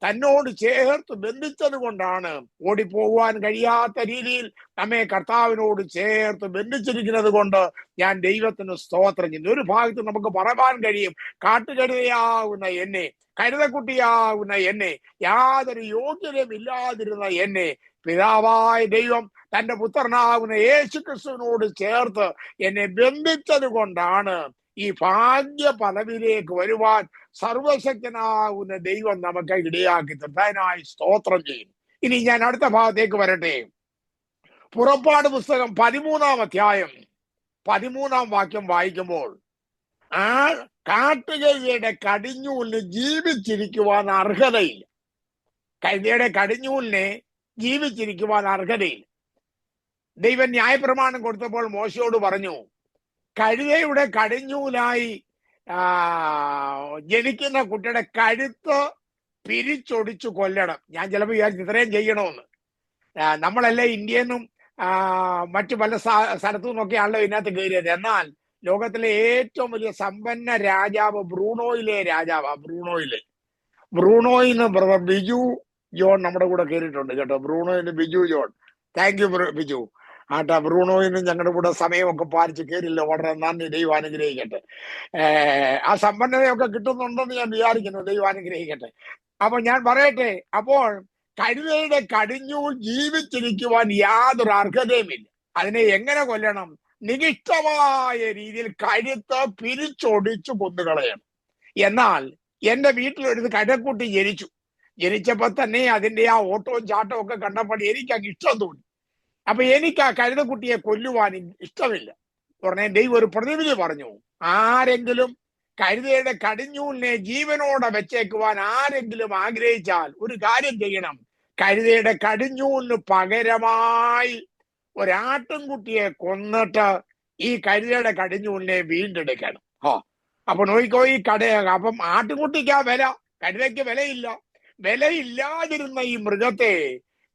തന്നോട് ചേർത്ത് ബന്ധിച്ചത് കൊണ്ടാണ്, ഓടിപ്പോവാൻ കഴിയാത്ത രീതിയിൽ നമ്മെ കർത്താവിനോട് ചേർത്ത് ബന്ധിച്ചിരിക്കുന്നത് കൊണ്ട് ഞാൻ ദൈവത്തിന് സ്തോത്രം ചെയ്യുന്നു. ഒരു ഭാഗത്ത് നമുക്ക് പറയാൻ കഴിയും, കാട്ടുകഴുതയാകുന്ന എന്നെ, കഴുതക്കുട്ടിയാകുന്ന എന്നെ, യാതൊരു യോഗ്യതയും ഇല്ലാതിരുന്ന എന്നെ പിതാവായ ദൈവം തന്റെ പുത്രനാകുന്ന യേശു ക്രിസ്തുവിനോട് ചേർത്ത് എന്നെ ബന്ധിച്ചത് കൊണ്ടാണ് ഈ ഭാഗ്യ പദവിയിലേക്ക് വരുവാൻ സർവശക്തനാകുന്ന ദൈവം നമുക്ക് ഇടയാക്കി തന്നതിനായി സ്തോത്രം ചെയ്യുന്നു. ഇനി ഞാൻ അടുത്ത ഭാഗത്തേക്ക് വരട്ടെ. പുറപ്പാട് പുസ്തകം 13 അധ്യായം 13 വാക്യം വായിക്കുമ്പോൾ, ആ കാട്ടുകഴുതയുടെ കടിഞ്ഞൂലിന് ജീവിച്ചിരിക്കുവാൻ അർഹതയില്ല. കഴുതയുടെ കടിഞ്ഞൂലിനെ ജീവിച്ചിരിക്കുവാൻ അർഹതയില്ല. ദൈവം ന്യായപ്രമാണം കൊടുത്തപ്പോൾ മോശയോട് പറഞ്ഞു, കഴുതയുടെ കടിഞ്ഞൂലായി ജനിക്കുന്ന കുട്ടിയുടെ കഴുത്ത് പിരിച്ചൊടിച്ചു കൊല്ലണം. ഞാൻ ചിലപ്പോൾ വിചാരിച്ചു ഇത്രയും ചെയ്യണമെന്ന്. നമ്മളെല്ലാം ഇന്ത്യയിൽ നിന്നും മറ്റു പല സ്ഥലത്തു നിന്നൊക്കെയാണല്ലോ ഇതിനകത്ത് കയറിയത്. എന്നാൽ ലോകത്തിലെ ഏറ്റവും വലിയ സമ്പന്ന രാജാവ് ബ്രൂണോയിലെ രാജാവാണ്. ബ്രൂണോയിന്ന് ബ്രദർ ബിജു ജോൺ നമ്മുടെ കൂടെ കയറിയിട്ടുണ്ട് കേട്ടോ. ബ്രൂണോയിന്ന് ബിജു ജോൺ, താങ്ക് യു ബിജു. ആട്ടാ, ബ്രൂണോയിന്ന് ഞങ്ങളുടെ കൂടെ സമയമൊക്കെ പാലിച്ച് കയറില്ല, വളരെ നന്ദി. ദൈവം അനുഗ്രഹിക്കട്ടെ. ആ സമ്പന്നതയൊക്കെ കിട്ടുന്നുണ്ടെന്ന് ഞാൻ വിചാരിക്കുന്നു. ദൈവം അനുഗ്രഹിക്കട്ടെ. അപ്പൊ ഞാൻ പറയട്ടെ, അപ്പോൾ കഴുതയുടെ കടിഞ്ഞൂൽ ജീവിച്ചിരിക്കുവാൻ യാതൊരു അർഹതയുമില്ല. അതിനെ എങ്ങനെ കൊല്ലണം? നികിഷ്ടമായ രീതിയിൽ കഴുത്ത് പിരിച്ചൊടിച്ചു കൊന്നുകളയണം. എന്നാൽ എന്റെ വീട്ടിലൊരു കഴുതക്കുട്ടി ജനിച്ചപ്പോ തന്നെ അതിന്റെ ആ ഓട്ടവും ചാട്ടവും ഒക്കെ കണ്ടപ്പോൾ എനിക്ക് അങ്ങ് ഇഷ്ടം തോന്നി. അപ്പൊ എനിക്ക് ആ കഴുതക്കുട്ടിയെ കൊല്ലുവാൻ ഇഷ്ടമില്ല. ഉടനെ ദൈവം ഒരു പ്രതിവിധി പറഞ്ഞു. ആരെങ്കിലും കഴുതയുടെ കടിഞ്ഞൂലിനെ ജീവനോടെ വെച്ചേക്കുവാൻ ആരെങ്കിലും ആഗ്രഹിച്ചാൽ ഒരു കാര്യം ചെയ്യണം. കഴുതയുടെ കടിഞ്ഞൂലിന് പകരമായി ഒരാട്ടിൻകുട്ടിയെ കൊന്നിട്ട് ഈ കഴുതയുടെ കടിഞ്ഞൂലിനെ വീണ്ടെടുക്കണം. അപ്പൊ നോക്കിക്കോ, ഈ അപ്പം ആട്ടിൻകുട്ടിക്ക് ആ വില, കഴുതയ്ക്ക് വിലയില്ല. വിലയില്ലാതിരുന്ന ഈ മൃഗത്തെ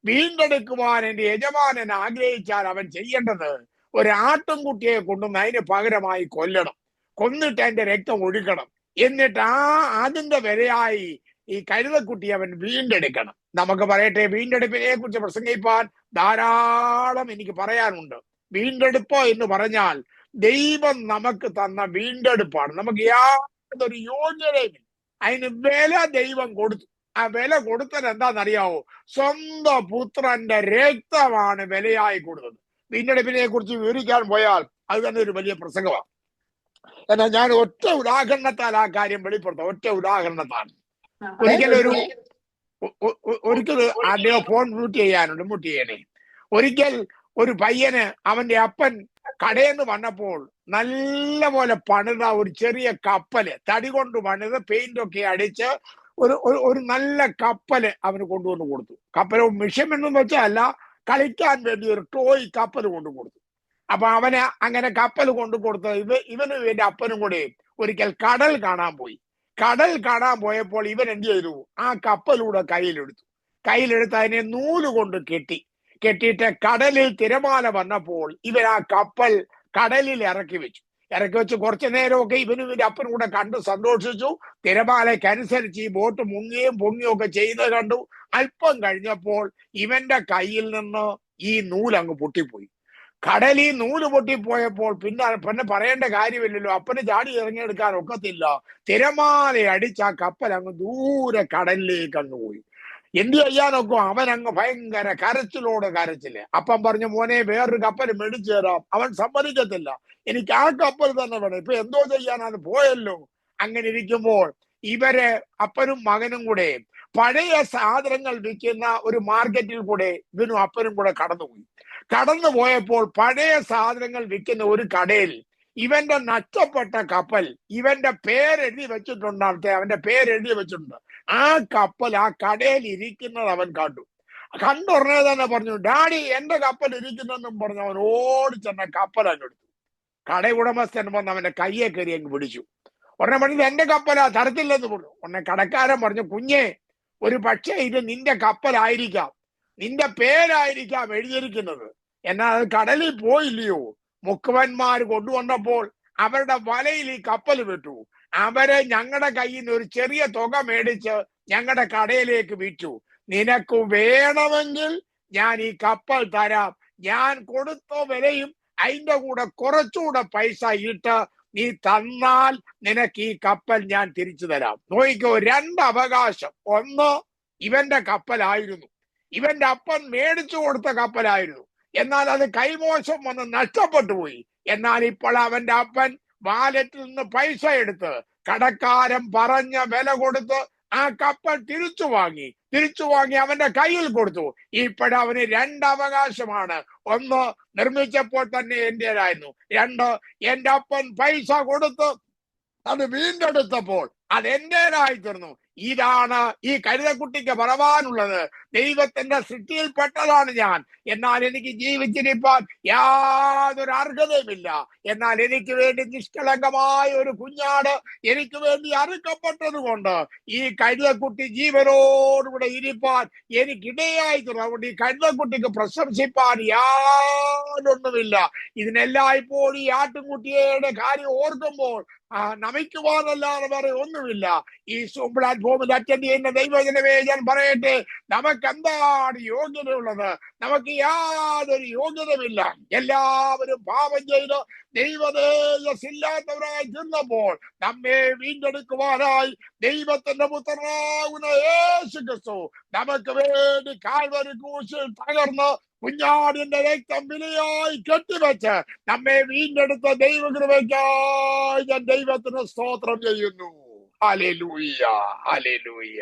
വീണ്ടെടുക്കുവാൻ എന്റെ യജമാനൻ ആഗ്രഹിച്ചാൽ അവൻ ചെയ്യേണ്ടത് ഒരാട്ടിൻകുട്ടിയെ കൊണ്ടുവന്ന് അതിന് പകരമായി കൊല്ലണം. കൊന്നിട്ട് അതിന്റെ രക്തം ഒഴുക്കണം. എന്നിട്ട് അതിന്റെ വിലയായി ഈ കഴുതക്കുട്ടി അവൻ വീണ്ടെടുക്കണം. നമുക്ക് പറയട്ടെ, വീണ്ടെടുപ്പിനെ കുറിച്ച് പ്രസംഗിപ്പാൻ ധാരാളം എനിക്ക് പറയാനുണ്ട്. വീണ്ടെടുപ്പ് എന്ന് പറഞ്ഞാൽ ദൈവം നമുക്ക് തന്ന വീണ്ടെടുപ്പാണ്. നമുക്ക് യാതൊരു യോഗ്യതയും അതിന് വില ദൈവം കൊടുത്തു. ആ വില കൊടുത്തത് എന്താണെന്നറിയാവോ? സ്വന്തം പുത്രന്റെ രക്തമാണ് വിലയായി കൊടുത്തത്. വീണ്ടെടുപ്പിനെ കുറിച്ച് വിവരിക്കാൻ പോയാൽ അത് തന്നെ ഒരു വലിയ പ്രസംഗമാണ്. എന്നാൽ ഞാൻ ഒറ്റ ഉദാഹരണത്താൽ ആ കാര്യം വെളിപ്പെടുത്താം. ഒറ്റ ഉദാഹരണത്താൽ ഒരിക്കൽ അദ്ദേഹം ഫോൺ മ്യൂട്ട് ചെയ്യണേ. ഒരിക്കൽ ഒരു പയ്യന് അവന്റെ അപ്പൻ കടയിൽ നിന്ന് വന്നപ്പോൾ നല്ല പോലെ പണിത ഒരു ചെറിയ കപ്പല്, തടി കൊണ്ട് പണിത് പെയിന്റ് അടിച്ച് ഒരു നല്ല കപ്പല് അവന് കൊണ്ടുവന്ന് കൊടുത്തു. കപ്പല് മിഷൻ എന്ന് വെച്ചാൽ കളിക്കാൻ വേണ്ടി ഒരു ടോയ് കപ്പൽ കൊണ്ടു കൊടുത്തു. അപ്പൊ അവന് അങ്ങനെ കപ്പൽ കൊണ്ടു കൊടുത്ത് ഇവനും ഇവന്റെ അപ്പനും കൂടെ ഒരിക്കൽ കടൽ കാണാൻ പോയി. കടൽ കാണാൻ പോയപ്പോൾ ഇവൻ എന്ത് ചെയ്തു? ആ കപ്പലൂടെ കയ്യിലെടുത്ത് അതിനെ നൂല് കൊണ്ട് കെട്ടിയിട്ട് കടലിൽ തിരമാല വന്നപ്പോൾ ഇവൻ ആ കപ്പൽ കടലിൽ ഇറക്കി വെച്ച് കുറച്ചു നേരമൊക്കെ ഇവനും ഇവന്റെ അപ്പനും കൂടെ കണ്ടു സന്തോഷിച്ചു. തിരമാലയ്ക്കനുസരിച്ച് ഈ ബോട്ട് മുങ്ങുകയും പൊങ്ങുകയും ഒക്കെ ചെയ്ത് കണ്ടു. അല്പം കഴിഞ്ഞപ്പോൾ ഇവന്റെ കയ്യിൽ നിന്ന് ഈ നൂലങ്ങ് പൊട്ടിപ്പോയി. കടലിൽ നൂല് പൊട്ടിപ്പോയപ്പോൾ പിന്നെ പറയേണ്ട കാര്യമില്ലല്ലോ. അപ്പന് ചാടി ഇറങ്ങിയെടുക്കാൻ ഒക്കത്തില്ല. തിരമാല അടിച്ച ആ കപ്പൽ അങ്ങ് ദൂരെ കടലിലേക്ക് അങ്ങ് പോയി. എന്ത് ചെയ്യാനൊക്കെ അവൻ അങ്ങ് ഭയങ്കര കരച്ചില്. അപ്പം പറഞ്ഞു, മോനെ വേറൊരു കപ്പൽ മേടിച്ചു തരാം. അവൻ സമ്മതിക്കത്തില്ല. എനിക്ക് ആ കപ്പൽ തന്നെ വേണം. ഇപ്പൊ എന്തോ ചെയ്യാനാണ്, പോയല്ലോ. അങ്ങനെ ഇരിക്കുമ്പോൾ ഇവര് അപ്പനും മകനും കൂടെ പഴയ സാധനങ്ങൾ വിൽക്കുന്ന ഒരു മാർക്കറ്റിൽ കൂടെ ഇവനും അപ്പനും കൂടെ കടന്നു പോയപ്പോൾ പഴയ സാധനങ്ങൾ വിൽക്കുന്ന ഒരു കടയിൽ ഇവന്റെ നഷ്ടപ്പെട്ട കപ്പൽ ഇവന്റെ പേരെഴുതി വെച്ചിട്ടുണ്ട്. അവന്റെ പേരെഴുതി വെച്ചിട്ടുണ്ട്. ആ കപ്പൽ ആ കടയിൽ ഇരിക്കുന്നത് അവൻ കണ്ടുടനെ തന്നെ പറഞ്ഞു, ഡാഡി എന്റെ കപ്പൽ ഇരിക്കുന്നെന്നും പറഞ്ഞു അവൻ ഓടിച്ചെന്ന കപ്പൽ അങ്ങെടുത്തു. കട ഉടമസ്ഥൻ വന്ന് അവന്റെ കയ്യെ കയറി അങ്ങ് പിടിച്ചു. ഉടനെ പറഞ്ഞു, എന്റെ കപ്പലാ, തരത്തില്ലെന്ന് പറഞ്ഞു. ഉടനെ കടക്കാരൻ പറഞ്ഞു, കുഞ്ഞെ, ഒരു പക്ഷേ ഇത് നിന്റെ കപ്പലായിരിക്കാം, നിന്റെ പേരായിരിക്കാം എഴുതിയിരിക്കുന്നത്. എന്നാൽ അത് കടലിൽ പോയില്ലയോ? മുക്കുവന്മാർ കൊണ്ടുവന്നപ്പോൾ അവരുടെ വലയിൽ ഈ കപ്പൽ വിട്ടു. അവരെ ഞങ്ങളുടെ കയ്യിൽ നിന്ന് ഒരു ചെറിയ തുക മേടിച്ച് ഞങ്ങളുടെ കടയിലേക്ക് വിറ്റു. നിനക്ക് വേണമെങ്കിൽ ഞാൻ ഈ കപ്പൽ തരാം. ഞാൻ കൊടുത്ത വിലയും അതിന്റെ കൂടെ കുറച്ചുകൂടെ പൈസ ഇട്ട് നീ തന്നാൽ നിനക്ക് ഈ കപ്പൽ ഞാൻ തിരിച്ചു തരാം. നോക്കിക്കോ, രണ്ട് അവകാശം. ഒന്ന്, ഇവന്റെ കപ്പലായിരുന്നു, ഇവന്റെ അപ്പൻ മേടിച്ചു കൊടുത്ത കപ്പലായിരുന്നു. എന്നാൽ അത് കൈമോശം വന്ന് നഷ്ടപ്പെട്ടു പോയി. എന്നാൽ ഇപ്പോൾ അവന്റെ അപ്പൻ വാലറ്റിൽ നിന്ന് പൈസ എടുത്ത് കടക്കാരൻ പറഞ്ഞ വില കൊടുത്ത് ആ കപ്പൽ തിരിച്ചു വാങ്ങി അവന്റെ കയ്യിൽ കൊടുത്തു. ഇപ്പോഴവന് രണ്ട് അവകാശമാണ്. ഒന്ന്, നിർമ്മിച്ചപ്പോൾ തന്നെ എന്റേതായിരുന്നു. രണ്ട്, എന്റെ അപ്പൻ പൈസ കൊടുത്ത് അത് വീണ്ടെടുത്തപ്പോൾ അത് എന്റേതായി തീർന്നു. ഇതാണ് ഈ കഴുതക്കുട്ടിക്ക് പറവാനുള്ളത്. ദൈവത്തിന്റെ സൃഷ്ടിയിൽപ്പെട്ടതാണ് ഞാൻ, എന്നാൽ എനിക്ക് ജീവിച്ചിരിപ്പാൻ യാതൊരു അർഹതയുമില്ല. എന്നാൽ എനിക്ക് വേണ്ടി നിഷ്കളങ്കമായ ഒരു കുഞ്ഞാട് എനിക്ക് വേണ്ടി അറുക്കപ്പെട്ടത് കൊണ്ട് ഈ കഴുതക്കുട്ടി ജീവനോടുകൂടെ ഇരിപ്പാൻ എനിക്കിടയായി തീർന്നു. ഈ കഴുതക്കുട്ടിക്ക് പ്രശംസിപ്പാൻ യാതൊന്നുമില്ല. ഇതിനെല്ലാം ഇപ്പോൾ ഈ ആട്ടുംകുട്ടിയുടെ കാര്യം ഓർക്കുമ്പോൾ നമിക്കുവാനല്ലാതെ വേറെ ഒന്നുമില്ല. ഈ പ്ലാറ്റ്ഫോമിൽ അറ്റൻഡ് ചെയ്യുന്ന ദൈവജനമേ, ഞാൻ പറയട്ടെ, നമുക്ക് എന്താണ് യോഗ്യതയുള്ളത്? നമുക്ക് യാതൊരു യോഗ്യതയുമില്ല. എല്ലാവരും പാപം ചെയ്ത് ദൈവതേജസ്സില്ലാത്തവരായി തീർന്നപ്പോൾ നമ്മെ വീണ്ടെടുക്കുവാനായി ദൈവത്തിന്റെ പുത്രനാകുന്ന യേശു ക്രിസ്തു നമുക്ക് വേണ്ടി കാൽവരി ക്രൂശിൽ തകർന്ന് കുഞ്ഞാടിന്റെ രക്തം വിലയായി കെട്ടിവെച്ച് നമ്മെ വീണ്ടെടുത്ത ദൈവകൃപയ്ക്കായി ഞാൻ ദൈവത്തിന് സ്തോത്രം ചെയ്യുന്നു. ഹല്ലേലൂയ, ഹല്ലേലൂയ,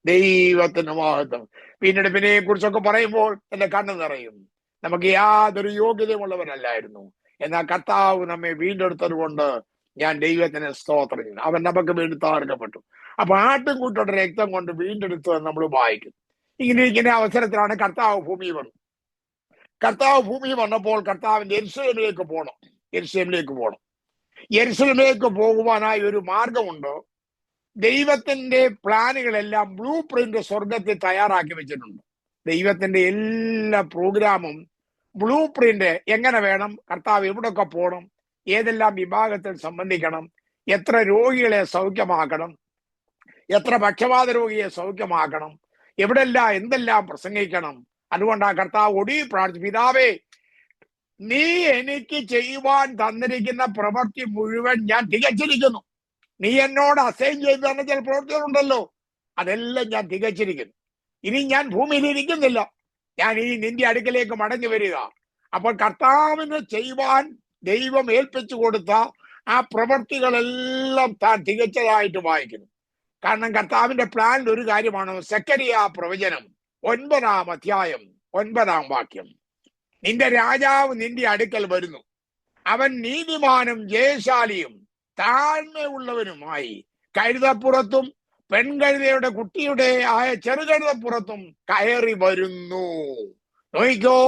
ദൈവത്തിന് മഹത്വം. വീണ്ടെടുപ്പിനെ കുറിച്ചൊക്കെ പറയുമ്പോൾ എന്റെ കണ്ണ് നിറയും. നമുക്ക് യാതൊരു യോഗ്യതയുമുള്ളവരല്ലായിരുന്നു, എന്നാൽ കർത്താവ് നമ്മെ വീണ്ടെടുത്തത് കൊണ്ട് ഞാൻ ദൈവത്തിന് സ്തോത്രം ചെയ്യുന്നു. അവൻ നമുക്ക് വേണ്ടി തകർക്കപ്പെട്ടു. അപ്പൊ ആട്ടുംകൂട്ടയുടെ രക്തം കൊണ്ട് വീണ്ടെടുത്തത് നമ്മൾ വായിക്കുന്നു. ഇങ്ങനെ അവസരത്തിലാണ് കർത്താവ് ഭൂമി വന്നു. കർത്താവ് ഭൂമി വന്നപ്പോൾ കർത്താവിന്റെ യെരുശലേമിലേക്ക് പോകണം. യെരുശലേമിലേക്ക് പോകുവാനായി ഒരു മാർഗമുണ്ട്. ദൈവത്തിന്റെ പ്ലാനുകളെല്ലാം ബ്ലൂ പ്രിന്റ് സ്വർഗത്തിൽ തയ്യാറാക്കി വെച്ചിട്ടുണ്ട്. ദൈവത്തിന്റെ എല്ലാ പ്രോഗ്രാമും ബ്ലൂ പ്രിന്റ് എങ്ങനെ വേണം, കർത്താവ് എവിടെയൊക്കെ പോകണം, ഏതെല്ലാം വിഭാഗത്തിൽ സംബന്ധിക്കണം, എത്ര രോഗികളെ സൗഖ്യമാക്കണം, എത്ര പക്ഷപാത രോഗിയെ സൗഖ്യമാക്കണം, എവിടെല്ലാം എന്തെല്ലാം പ്രസംഗിക്കണം. അതുകൊണ്ടാണ് കർത്താവ് ഒടുവിൽ പ്രാർത്ഥിച്ചു, പിതാവേ, നീ എനിക്ക് ചെയ്യുവാൻ തന്നിരിക്കുന്ന പ്രവൃത്തി മുഴുവൻ ഞാൻ തികച്ചിരിക്കുന്നു. നീ എന്നോട് അസൈൻ ചെയ്ത് തന്ന ചില പ്രവൃത്തികളുണ്ടല്ലോ, അതെല്ലാം ഞാൻ തികച്ചിരിക്കുന്നു. ഇനി ഞാൻ ഭൂമിയിൽ ഇരിക്കുന്നില്ല, ഞാൻ ഈ നിന്റെ അടുക്കലേക്ക് മടങ്ങി വരിക. അപ്പോൾ കർത്താവിന് ചെയ്യുവാൻ ദൈവം ഏൽപ്പിച്ചു കൊടുത്ത ആ പ്രവൃത്തികളെല്ലാം താൻ തികച്ചതായിട്ട് വായിക്കുന്നു. കാരണം കർത്താവിന്റെ പ്ലാനിൽ ഒരു കാര്യമാണ് സെക്കരിയ പ്രവചനം 9-ാം അധ്യായം 9-ാം വാക്യം. നിന്റെ രാജാവ് നിന്റെ അടുക്കൽ വരുന്നു, അവൻ നീതിമാനും ജയശാലിയും താഴ്മയുള്ളവനുമായി കഴുതപ്പുറത്തും പെൺകഴുതയുടെ കുട്ടിയുടെ ആയ ചെറുകഴുതപ്പുറത്തും കയറി വരുന്നു. നോക്കിക്കോ,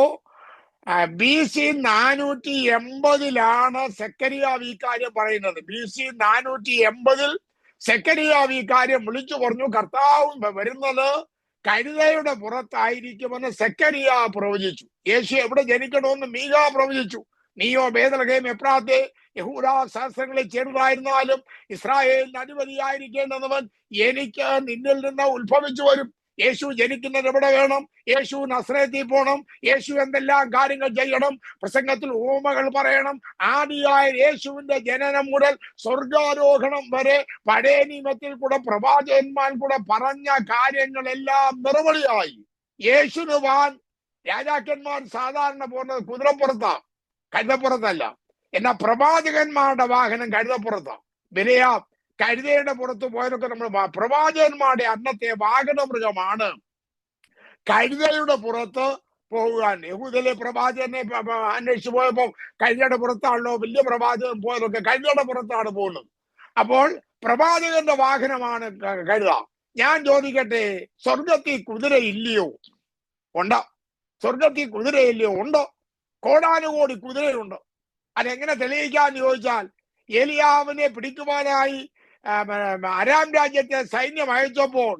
BC 480 സെക്കരിയാവ് ഈ കാര്യം പറയുന്നത്. BC 480 സെക്കരിയാവ് ഈ കാര്യം വിളിച്ചു പറഞ്ഞു. കർത്താവ് വരുന്നത് കഴുതയുടെ പുറത്തായിരിക്കുമെന്ന് സെക്കരിയ പ്രവചിച്ചു. യേശു എവിടെ ജനിക്കണമെന്ന് മീക പ്രവചിച്ചു. നീയോ ബേത്ലഹേം എഫ്രാത്തെ, യഹൂദാ സഹസ്രങ്ങളിൽ ചെറുതായിരുന്നാലും ഇസ്രായേലിന് അധിപതിയായിരിക്കേണ്ടവൻ എനിക്ക് നിന്നിൽ നിന്ന് ഉത്ഭവിച്ചു വരും. യേശു ജനിക്കുന്നത് എവിടെ വേണം? യേശു നസ്രത്തിൽ പോകണം. യേശു എന്തെല്ലാം കാര്യങ്ങൾ ചെയ്യണം? പ്രസംഗത്തിൽ ഉപമകൾ പറയണം. ആദിയായ യേശുവിന്റെ ജനനം മുതൽ സ്വർഗാരോഹണം വരെ പഴയ നിയമത്തിൽ കൂടെ പ്രവാചകന്മാർ കൂടെ പറഞ്ഞ കാര്യങ്ങളെല്ലാം നിറവളിയായി. യേശുവിന് വാൻ രാജാക്കന്മാർ സാധാരണ പോകുന്നത് കുതിരപ്പുറത്താണ്, കഴുതപ്പുറത്തല്ല. എന്നാൽ പ്രവാചകന്മാരുടെ വാഹനം കഴുതപ്പുറത്താണ്. ബിലെയാം കഴുതയുടെ പുറത്ത് പോയതൊക്കെ നമ്മൾ പ്രവാചകന്മാരുടെ അന്നത്തെ വാഹനമൃഗമാണ് കഴുതയുടെ പുറത്ത് പോകാൻ. യഹൂദയിലെ പ്രവാചകനെ അന്വേഷിച്ചു പോയപ്പോ കഴുതയുടെ പുറത്താണല്ലോ വലിയ പ്രവാചകൻ പോയതൊക്കെ കഴുതയുടെ പുറത്താണ് പോകുന്നത്. അപ്പോൾ പ്രവാചകന്റെ വാഹനമാണ് കഴുത. ഞാൻ ചോദിക്കട്ടെ, സ്വർഗത്തിൽ കുതിര ഇല്ലയോ? ഉണ്ടോ? സ്വർഗത്തിൽ കുതിരയില്ലയോ? ഉണ്ടോ? കോടാനുകോടി കുതിരയുണ്ട്. അതെങ്ങനെ തെളിയിക്കാന്ന് ചോദിച്ചാൽ, ഏലിയാവിനെ പിടിക്കുവാനായി അരാം രാജ്യത്തെ സൈന്യം അയച്ചപ്പോൾ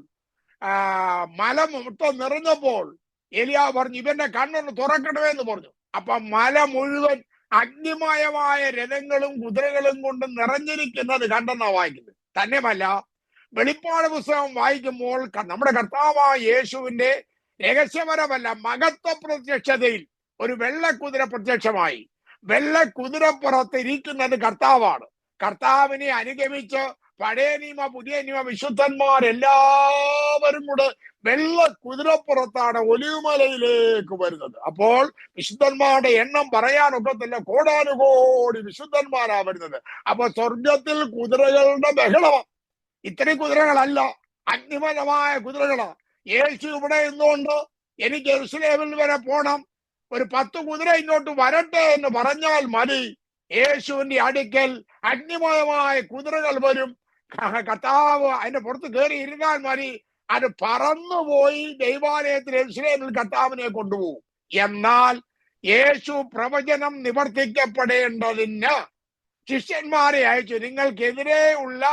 മല മൊത്തം നിറഞ്ഞപ്പോൾ ഏലിയാവ് പറഞ്ഞു, ഇവന്റെ കണ്ണൊന്ന് തുറക്കണമേ എന്ന് പറഞ്ഞു. അപ്പൊ മല മുഴുവൻ അഗ്നിമയമായ രഥങ്ങളും കുതിരകളും കൊണ്ട് നിറഞ്ഞിരിക്കുന്നത് കണ്ടെന്നാ വായിക്കുന്നത്. തന്നെയല്ല, വെളിപ്പാട് പുസ്തകം വായിക്കുമ്പോൾ നമ്മുടെ കർത്താവായ യേശുവിന്റെ രഹസ്യപരമല്ല മഹത്വ പ്രത്യക്ഷതയിൽ ഒരു വെള്ളക്കുതിര പ്രത്യക്ഷമായി. വെള്ളക്കുതിരപ്പുറത്ത് ഇരിക്കുന്നത് കർത്താവാണ്. കർത്താവിനെ അനുഗമിച്ച് പഴയ നിയമ പുതിയ നിയമ വിശുദ്ധന്മാരെല്ലാവരും കൂടെ വെള്ള കുതിരപ്പുറത്താണ് ഒലിവുമലയിലേക്ക് വരുന്നത്. അപ്പോൾ വിശുദ്ധന്മാരുടെ എണ്ണം പറയാനൊക്കത്തില്ല, കോടാനുകോടി വിശുദ്ധന്മാരാ വരുന്നത്. അപ്പൊ സ്വർഗത്തിൽ കുതിരകളുടെ ബഹളമാണ്. ഇത്രയും കുതിരകളല്ല, അഗ്നിമയമായ കുതിരകളാ. യേശു ഇവിടെ നിന്നുകൊണ്ട് എനിക്ക് യെരുശലേമിൽ വരെ പോണം, ഒരു 10 കുതിര ഇങ്ങോട്ട് വരട്ടെ എന്ന് പറഞ്ഞാൽ മതി. യേശുവിന്റെ അടുക്കൽ അഗ്നിമയമായ കുതിരകൾ വരും. കർത്താവ് അതിന്റെ പുറത്ത് കയറി ഇരുന്നാൽ മതി, അത് പറന്നുപോയി ദൈവാലയത്തിൽ യെരൂശലേമിൽ കർത്താവിനെ കൊണ്ടുപോകും. എന്നാൽ യേശു പ്രവചനം നിവർത്തിക്കപ്പെടേണ്ടതിന് ശിഷ്യന്മാരെ അയച്ചു, നിങ്ങൾക്കെതിരെ ഉള്ള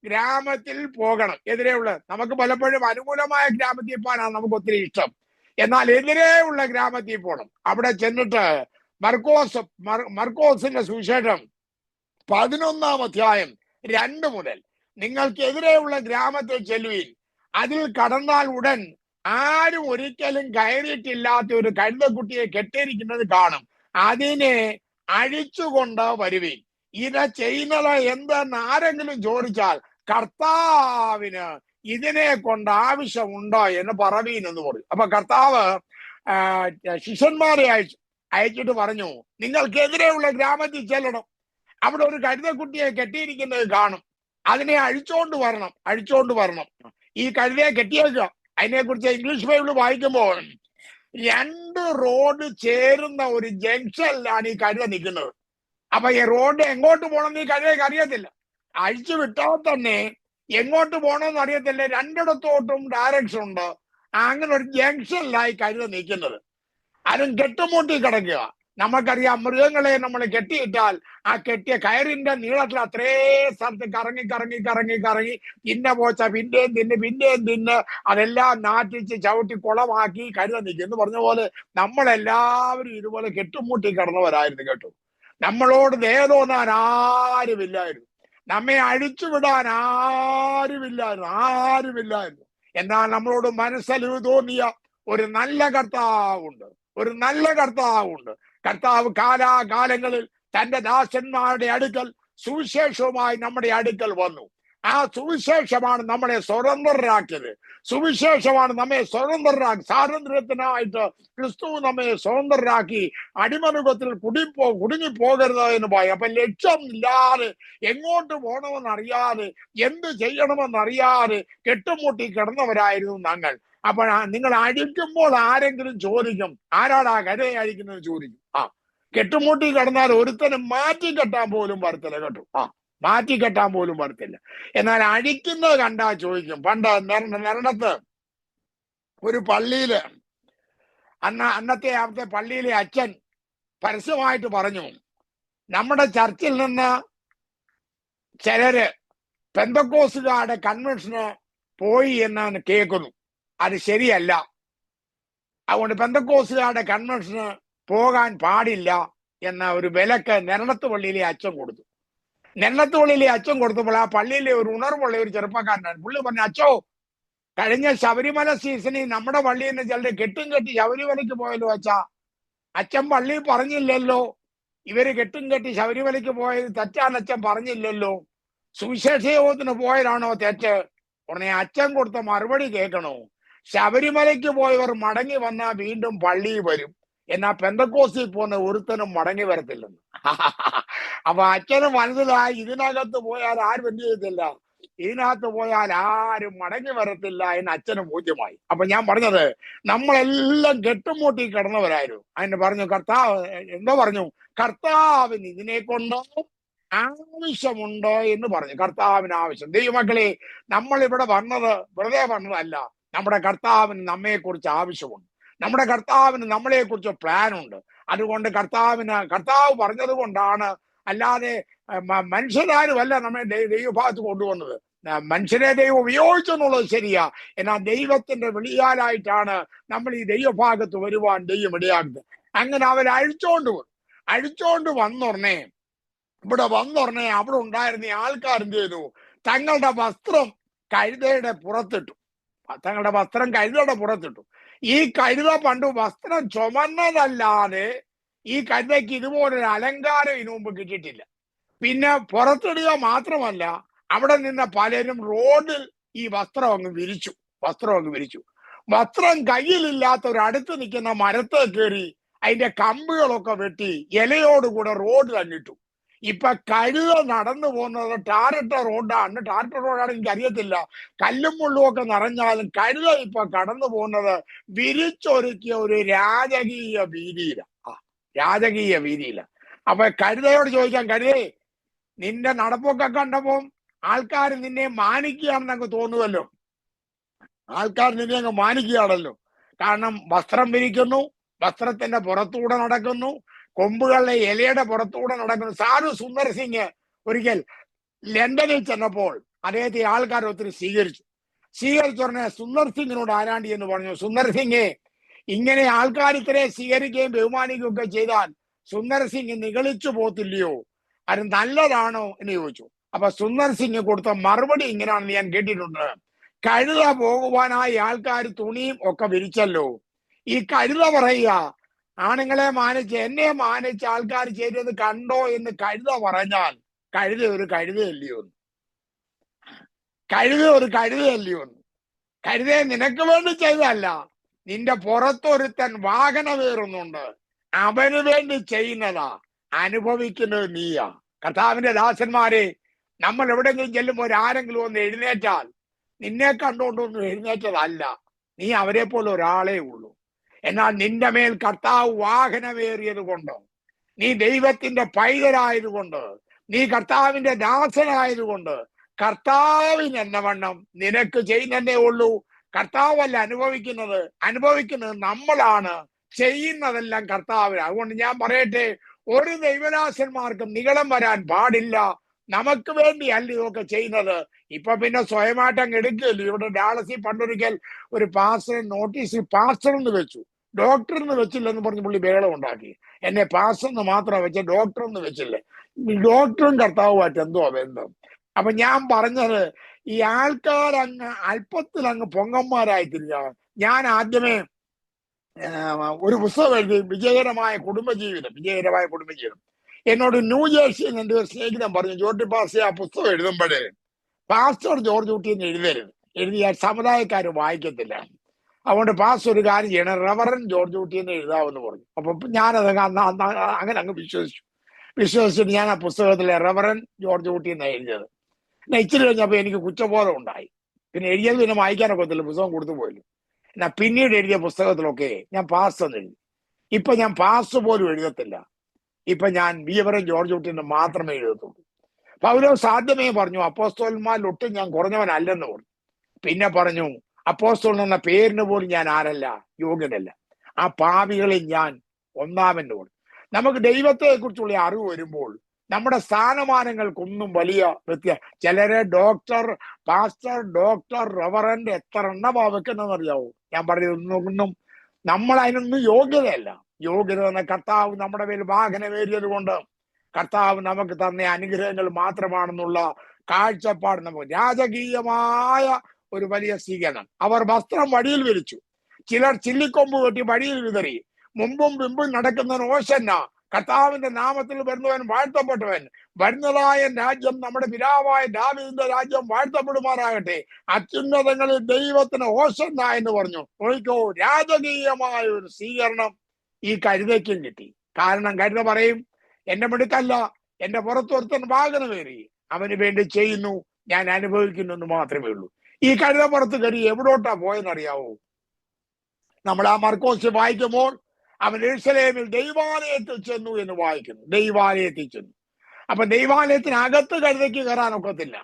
ഗ്രാമത്തിൽ പോകണം. എതിരെയുള്ള, നമുക്ക് പലപ്പോഴും അനുകൂലമായ ഗ്രാമത്തിൽ പോകാനാണ് നമുക്ക് ഒത്തിരി ഇഷ്ടം. എന്നാൽ എതിരെ ഉള്ള ഗ്രാമത്തിൽ പോകണം. അവിടെ ചെന്നിട്ട് മർക്കോസിന്റെ സുവിശേഷം 11-ാം അധ്യായം 2 മുതൽ, നിങ്ങൾക്കെതിരെയുള്ള ഗ്രാമത്തിൽ ചെല്ലുവിൻ, അതിൽ കടന്നാൽ ഉടൻ ആരും ഒരിക്കലും കയറിയിട്ടില്ലാത്ത ഒരു കഴുതക്കുട്ടിയെ കെട്ടിയിരിക്കുന്നത് കാണും, അതിനെ അഴിച്ചുകൊണ്ട് വരുവിൻ. ഇത് ചെയ്യുന്നത് എന്തെന്ന് ആരെങ്കിലും ചോദിച്ചാൽ കർത്താവിന് ഇതിനെ കൊണ്ട് ആവശ്യമുണ്ടോ എന്ന് പറവീൻ എന്ന് പറയും. അപ്പൊ കർത്താവ് ശിഷ്യന്മാരെ അയച്ചിട്ട് പറഞ്ഞു, നിങ്ങൾക്കെതിരെയുള്ള ഗ്രാമത്തിൽ ചെല്ലണം, അവിടെ ഒരു കഴുതക്കുട്ടിയെ കെട്ടിയിരിക്കുന്നത് കാണും, അതിനെ അഴിച്ചോണ്ട് വരണം. ഈ കഴുതയെ കെട്ടിയേക്കുക. അതിനെക്കുറിച്ച് ഇംഗ്ലീഷ് ബൈബിൾ വായിക്കുമ്പോൾ 2 റോഡ് ചേരുന്ന ഒരു ജംഗ്ഷനിലാണ് ഈ കഴുത നിൽക്കുന്നത്. അപ്പൊ ഈ റോഡ് എങ്ങോട്ട് പോകണമെന്ന് ഈ കഴുതയ്ക്ക് അറിയത്തില്ല. അഴിച്ചു വിട്ടാൽ തന്നെ എങ്ങോട്ട് പോകണമെന്ന് അറിയത്തില്ല, 2ഇടത്തോട്ടും ഡയറക്ഷൻ ഉണ്ട്. അങ്ങനെ ഒരു ജംഗ്ഷനിലായി കഴുത നിൽക്കുന്നത്. അതും കെട്ടുമൂട്ടി കിടക്കുക. നമുക്കറിയാം, മൃഗങ്ങളെ നമ്മൾ കെട്ടിയിട്ടാൽ ആ കെട്ടിയ കയറിന്റെ നീളത്തിൽ അത്രേ സ്ഥലത്ത് കറങ്ങി ഇന്ന പോച്ച പിന്നെയും തിന്ന് അതെല്ലാം നാട്ടിച്ച് ചവിട്ടി കുളമാക്കി കഴുത നിൽക്കും എന്ന് പറഞ്ഞ പോലെ നമ്മളെല്ലാവരും ഇതുപോലെ കെട്ടുമൂട്ടി കിടന്നവരായിരുന്നു കേട്ടോ. നമ്മളോട് ദയ തോന്നാൻ ആരുമില്ലായിരുന്നു, നമ്മെ അഴിച്ചുവിടാൻ ആരുമില്ലായിരുന്നു. എന്നാൽ നമ്മളോട് മനസ്സലിവ് തോന്നിയ ഒരു നല്ല കർത്താവുണ്ട്. കർത്താവ് കാലാകാലങ്ങളിൽ തന്റെ ദാസന്മാരുടെ അടുക്കൽ സുവിശേഷവുമായി നമ്മുടെ അടുക്കൽ വന്നു. ആ സുവിശേഷമാണ് നമ്മളെ സ്വതന്ത്രരാക്കിയത്. സ്വാതന്ത്ര്യത്തിനായിട്ട് ക്രിസ്തു നമ്മെ സ്വതന്ത്രരാക്കി. അടിമനുഖത്തിൽ കുടുങ്ങിപ്പോകരുത് എന്ന് പറയും. അപ്പൊ ലക്ഷ്യമില്ലാതെ, എങ്ങോട്ട് പോകണമെന്നറിയാതെ, എന്ത് ചെയ്യണമെന്നറിയാതെ കെട്ടുമുട്ടി കിടന്നവരായിരുന്നു ഞങ്ങൾ. അപ്പോൾ നിങ്ങൾ അഴിക്കുമ്പോൾ ആരെങ്കിലും ചോദിക്കും, ആരാടാ കരയെ അഴിക്കുന്നത് ചോദിക്കും. കെട്ടുമുട്ടി കിടന്നാൽ ഒരുത്തനും മാറ്റിക്കെട്ടാൻ പോലും വരത്തില്ല കേട്ടോ. മാറ്റിക്കെട്ടാൻ പോലും വരത്തില്ല. എന്നാൽ അഴിക്കുന്നത് കണ്ടാ ചോദിക്കും. പണ്ട് നിരണത്ത് ഒരു പള്ളിയില് അന്നത്തെ പള്ളിയിലെ അച്ഛൻ പരസ്യമായിട്ട് പറഞ്ഞു, നമ്മുടെ ചർച്ചിൽ നിന്ന് ചിലര് പെന്തക്കോസ്തുകാരുടെ കൺവെൻഷന് പോയി എന്നാണ് കേൾക്കുന്നു. അത് ശരിയല്ല. അതുകൊണ്ട് പെന്തക്കോസ്തുകാരുടെ കൺവെൻഷന് പോകാൻ പാടില്ല എന്ന ഒരു വിലക്ക് നെരണത്ത് പള്ളിയിലെ അച്ഛൻ കൊടുത്തു. കൊടുത്തപ്പോൾ ആ പള്ളിയിലെ ഒരു ഉണർവുള്ള ഒരു ചെറുപ്പക്കാരനാണ്. പുള്ളി പറഞ്ഞു, അച്ഛോ, കഴിഞ്ഞ ശബരിമല സീസണിൽ നമ്മുടെ പള്ളിയിൽ നിന്ന് ചിലര് കെട്ടി ശബരിമലയ്ക്ക് പോയല്ലോ അച്ഛാ. അച്ഛൻ പള്ളിയിൽ പറഞ്ഞില്ലല്ലോ ഇവര് കെട്ടി ശബരിമലയ്ക്ക് പോയത് തെറ്റാണ്, അച്ഛൻ പറഞ്ഞില്ലല്ലോ. സുവിശേഷ യോഗത്തിന് പോയതാണോ തെറ്റ്? ഉടനെ അച്ഛൻ കൊടുത്ത മറുപടി കേൾക്കണോ? ശബരിമലയ്ക്ക് പോയവർ മടങ്ങി വന്നാൽ വീണ്ടും പള്ളിയിൽ വരും, എന്നാൽ പെന്തക്കോസ്തിൽ പോകുന്ന ഒരുത്തനും മടങ്ങി വരത്തില്ലെന്ന്. അപ്പൊ അച്ഛന് മനസ്സിലായി, ഇതിനകത്ത് പോയാൽ ആരും എന്ത് ചെയ്യത്തില്ല, ഇതിനകത്ത് പോയാൽ ആരും മടങ്ങി വരത്തില്ല എന്ന് അച്ഛന് ബോധ്യമായി. അപ്പൊ ഞാൻ പറഞ്ഞത്, നമ്മളെല്ലാം കെട്ടുമൂട്ടി കിടന്നവരായിരുന്നു. അതിന് പറഞ്ഞു കർത്താവിന് ഇതിനെ കൊണ്ട് ആവശ്യമുണ്ട് എന്ന് പറഞ്ഞു. കർത്താവിന് ആവശ്യം. ദൈവമക്കളെ, നമ്മൾ ഇവിടെ വന്നത് വെറുതെ വന്നതല്ല. നമ്മുടെ കർത്താവിന് നമ്മെക്കുറിച്ച് ആവശ്യമുണ്ട്. നമ്മുടെ കർത്താവിന് നമ്മളെക്കുറിച്ച് പ്ലാൻ ഉണ്ട്. അതുകൊണ്ട് കർത്താവ് പറഞ്ഞത് കൊണ്ടാണ്, അല്ലാതെ മനുഷ്യരാരുമല്ല നമ്മെ ദൈവഭാഗത്ത് കൊണ്ടുവന്നത്. മനുഷ്യരെ ദൈവം ഉപയോഗിച്ചെന്നുള്ളത് ശരിയാ, എന്നാൽ ദൈവത്തിന്റെ വിളിയാലായിട്ടാണ് നമ്മൾ ഈ ദൈവഭാഗത്ത് വരുവാൻ ദൈവം ഇടയാക്കുന്നത്. അങ്ങനെ അവർ അഴിച്ചോണ്ട് വന്നുടനെ അവിടെ ഉണ്ടായിരുന്ന ആൾക്കാർ എന്ത് ചെയ്തു? തങ്ങളുടെ വസ്ത്രം കഴുതയുടെ പുറത്തിട്ടു. ഈ കഴുത പണ്ട് വസ്ത്രം ചുമന്നതല്ലാതെ ഈ കഴുതയ്ക്ക് ഇതുപോലൊരു അലങ്കാരം ഇതിനു മുമ്പ് കിട്ടിയിട്ടില്ല. പിന്നെ പുറത്തിടുക മാത്രമല്ല, അവിടെ നിന്ന് പലരും റോഡിൽ ഈ വസ്ത്രം അങ്ങ് വിരിച്ചു. വസ്ത്രം കയ്യിലില്ലാത്തവർ അടുത്ത് നിൽക്കുന്ന മരത്തെ കയറി അതിന്റെ കമ്പുകളൊക്കെ വെട്ടി ഇലയോടുകൂടെ റോഡ് തന്നിട്ടു. ഇപ്പൊ കഴുത നടന്നു പോകുന്നത് ടാറിട്ട റോഡാണ്. എനിക്ക് അറിയത്തില്ല, കല്ലും മുള്ളും ഒക്കെ നിറഞ്ഞാലും കഴുത ഇപ്പൊ കടന്നു പോകുന്നത് വിരിച്ചൊരുക്കിയ ഒരു രാജകീയ വീതിയില. അപ്പൊ കഴുതയോട് ചോദിക്കാൻ, കഴുതേ, നിന്റെ നടപ്പൊക്കെ കണ്ടപ്പോ ആൾക്കാർ നിന്നെ മാനിക്കുകയാണെന്ന് അങ്ങ് തോന്നുമല്ലോ. ആൾക്കാർ നിന്നെ അങ്ങ് മാനിക്കുകയാണല്ലോ. കാരണം വസ്ത്രം വിരിക്കുന്നു, വസ്ത്രത്തിന്റെ പുറത്തൂടെ നടക്കുന്നു, കൊമ്പുകളുടെ ഇലയുടെ പുറത്തൂടെ നടക്കുന്നു. സാധു സുന്ദർ സിംഗ് ഒരിക്കൽ ലണ്ടനിൽ ചെന്നപ്പോൾ അദ്ദേഹത്തെ ആൾക്കാർ ഒത്തിരി സ്വീകരിച്ചുടനെ സുന്ദർ സിംഗിനോട് ആരാണ്ടി എന്ന് പറഞ്ഞു, സുന്ദർ സിംഗെ, ഇങ്ങനെ ആൾക്കാർ ഇത്രയും സ്വീകരിക്കുകയും ബഹുമാനിക്കുകയും ഒക്കെ ചെയ്താൽ സുന്ദർ സിംഗ് നിഗളിച്ചു പോത്തില്ലയോ? അത് നല്ലതാണോ എന്ന് ചോദിച്ചു. അപ്പൊ സുന്ദർ സിംഗ് കൊടുത്ത മറുപടി ഇങ്ങനെയാണെന്ന് ഞാൻ കേട്ടിട്ടുണ്ട്. കഴുത പോകുവാനായി ആൾക്കാർ തുണിയും ഒക്കെ വിരിച്ചല്ലോ. ഈ കഴുത പറയുക, ആണുങ്ങളെ മാനിച്ച് എന്നെ മാനിച്ച് ആൾക്കാർ ചെയ്തത് കണ്ടോ എന്ന് കഴുത പറഞ്ഞാൽ കഴുത ഒരു കഴുതയല്ലയോ? കഴുത ഒരു കഴുതയല്ലയോ? കഴുതയെ നിനക്ക് വേണ്ടി ചെയ്തതല്ല, നിന്റെ പുറത്തൊരുത്തൻ വാഹനമേറുന്നുണ്ട്, അവന് വേണ്ടി ചെയ്യുന്നതാ, അനുഭവിക്കുന്നത് നീയാ. കർത്താവിന്റെ ദാസന്മാരെ, നമ്മൾ എവിടെയെങ്കിലും ചെല്ലുമ്പോൾ ആരെങ്കിലും ഒന്ന് എഴുന്നേറ്റാൽ നിന്നെ കണ്ടുകൊണ്ടൊന്നും എഴുന്നേറ്റതല്ല, നീ അവരെ പോലെ ഒരാളേ ഉള്ളൂ. എന്നാൽ നിന്റെ മേൽ കർത്താവ് വാഹനമേറിയത് കൊണ്ട്, നീ ദൈവത്തിന്റെ പൈതലായതുകൊണ്ട്, നീ കർത്താവിന്റെ ദാസനായതുകൊണ്ട്, കർത്താവിന് എന്നവണ്ണം നിനക്ക് ചെയ്യുന്നതേ ഉള്ളൂ. കർത്താവല്ല അനുഭവിക്കുന്നത് നമ്മളാണ്, ചെയ്യുന്നതെല്ലാം കർത്താവിന്. അതുകൊണ്ട് ഞാൻ പറയട്ടെ, ഒരു ദൈവദാസന്മാർക്കും നിഗളം വരാൻ പാടില്ല. നമുക്ക് വേണ്ടി അല്ല ഇതൊക്കെ ചെയ്യുന്നത്. ഇപ്പൊ പിന്നെ സ്വയമായിട്ട് അങ്ങ് എടുക്കുകയല്ലോ. ഇവിടെ ഡാളസിൽ പണ്ടൊരിക്കൽ ഒരു പാസ്റ്റർ നോട്ടീസിൽ പാസ്റ്റർ എന്ന് വെച്ചു, ഡോക്ടർ എന്ന് വെച്ചില്ലെന്ന് പറഞ്ഞ് പുള്ളി ബഹളം ഉണ്ടാക്കി. എന്നെ പാസ്റ്റർ എന്ന് മാത്രം വെച്ച, ഡോക്ടർ എന്ന് വെച്ചില്ലേ. ഡോക്ടറും കർത്താവുമായിട്ട് എന്തോ ബന്ധം? അപ്പൊ ഞാൻ പറഞ്ഞത്, ഈ ആൾക്കാർ അങ്ങ് അല്പത്തിൽ അങ്ങ് പൊങ്ങന്മാരായി തിരിഞ്ഞ. ഞാൻ ആദ്യമേ ഒരു പുസ്തകം എഴുതി, വിജയകരമായ കുടുംബജീവിതം. എന്നോട് ന്യൂജേഴ്സിയിൽ എൻ്റെ ഒരു സ്നേഹിതൻ പറഞ്ഞു, ജോർജ് പാസ്റ്റർ ആ പുസ്തകം എഴുതുമ്പോഴേ പാസ്റ്റർ ജോർജ് കുട്ടിയെന്ന് എഴുതിയാൽ സമുദായക്കാർ വായിക്കത്തില്ല. അതുകൊണ്ട് പാസ്റ്റർ ഒരു കാര്യം ചെയ്യണം, റവറൻ ജോർജ് കുട്ടിയെന്ന് എഴുതാമെന്ന് പറഞ്ഞു. അപ്പൊ ഞാനത് അങ്ങനെ അങ്ങ് വിശ്വസിച്ചിട്ട് ഞാൻ ആ പുസ്തകത്തിലെ റവറൻ ജോർജ് കുട്ടി എന്നാണ് എഴുതിയത്. എന്നാ ഇച്ചിരി കഴിഞ്ഞപ്പോൾ എനിക്ക് കുറ്റബോധം ഉണ്ടായി. പിന്നെ എഴുതിയത് പിന്നെ വായിക്കാനൊക്കെ ഒത്തില്ല, പുസ്തകം കൊടുത്തു പോയില്ല. എന്നാ പിന്നീട് എഴുതിയ പുസ്തകത്തിലൊക്കെ ഞാൻ പാസ്റ്റർ എന്ന് എഴുതി. ഇപ്പൊ ഞാൻ പാസ്റ്റർ പോലും എഴുതത്തില്ല. ഇപ്പൊ ഞാൻ റവറൻ ജോർജ് കുട്ടിയെന്ന് മാത്രമേ എഴുതത്തുള്ളൂ. പൗലോസ് ആദ്യമേ പറഞ്ഞു, അപ്പോസ്തലന്മാരിലൊട്ടും ഞാൻ കുറഞ്ഞവനല്ലെന്ന് പറഞ്ഞു. പിന്നെ പറഞ്ഞു, അപ്പോസ്തലൻ എന്ന പേരിന് പോലും ഞാൻ ആരല്ല, യോഗ്യനല്ല, ആ പാപികളിൽ ഞാൻ ഒന്നാമെന്ന് പറഞ്ഞു. നമുക്ക് ദൈവത്തെ കുറിച്ചുള്ള അറിവ് വരുമ്പോൾ നമ്മുടെ സ്ഥാനമാനങ്ങൾക്കൊന്നും വലിയ ചിലരെ ഡോക്ടർ, പാസ്റ്റർ, ഡോക്ടർ, റവറന്റ് എത്ര എണ്ണമാ വെക്കുന്നതെന്ന് അറിയാവോ? ഞാൻ പറയുന്നൊന്നും നമ്മൾ അതിനൊന്നും യോഗ്യതയല്ല. യോഗ്യത എന്ന കർത്താവ് നമ്മുടെ മേൽ വാഹനമേറിയത് കൊണ്ട് കർത്താവ് നമുക്ക് തന്ന അനുഗ്രഹങ്ങൾ മാത്രമാണെന്നുള്ള കാഴ്ചപ്പാട് നമുക്ക്. രാജകീയമായ ഒരു വലിയ സ്വീകരണം. അവർ വസ്ത്രം വഴിയിൽ വിരിച്ചു, ചിലർ ചില്ലിക്കൊമ്പ് വെട്ടി വഴിയിൽ വിതറി. മുമ്പും പിമ്പും നടക്കുന്നവൻ ഓശന്ന, കർത്താവിന്റെ നാമത്തിൽ വരുന്നവൻ വാഴ്ത്തപ്പെട്ടവൻ. വരുന്നതായ രാജ്യം നമ്മുടെ പിതാവായ ദാവീദിന്റെ രാജ്യം വാഴ്ത്തപ്പെടുമാറാകട്ടെ. അത്യുന്നതങ്ങളിൽ ദൈവത്തിന് ഓശന്ന എന്ന് പറഞ്ഞു. നോക്കിക്കോ, രാജകീയമായ ഒരു സ്വീകരണം ഈ കഴുതയ്ക്കും കിട്ടി. കാരണം കഴുത പറയും, എന്റെ മിടുക്കല്ല, എന്റെ പുറത്തൊരുത്തൻ വാഹനമേറി, അവന് വേണ്ടി ചെയ്യുന്നു, ഞാൻ അനുഭവിക്കുന്നു എന്ന് മാത്രമേ ഉള്ളൂ. ഈ കഴുത പുറത്ത് കയറി എവിടോട്ടാ പോയെന്നറിയാവോ? നമ്മൾ ആ മർക്കോസ് വായിക്കുമ്പോൾ അവൻ യെരൂശലേമിൽ ദൈവാലയത്തിൽ ചെന്നു എന്ന് വായിക്കുന്നു. ദൈവാലയത്തിൽ ചെന്നു. അപ്പൊ ദൈവാലയത്തിനകത്ത് കഴുതയ്ക്ക് കയറാനൊക്കത്തില്ല.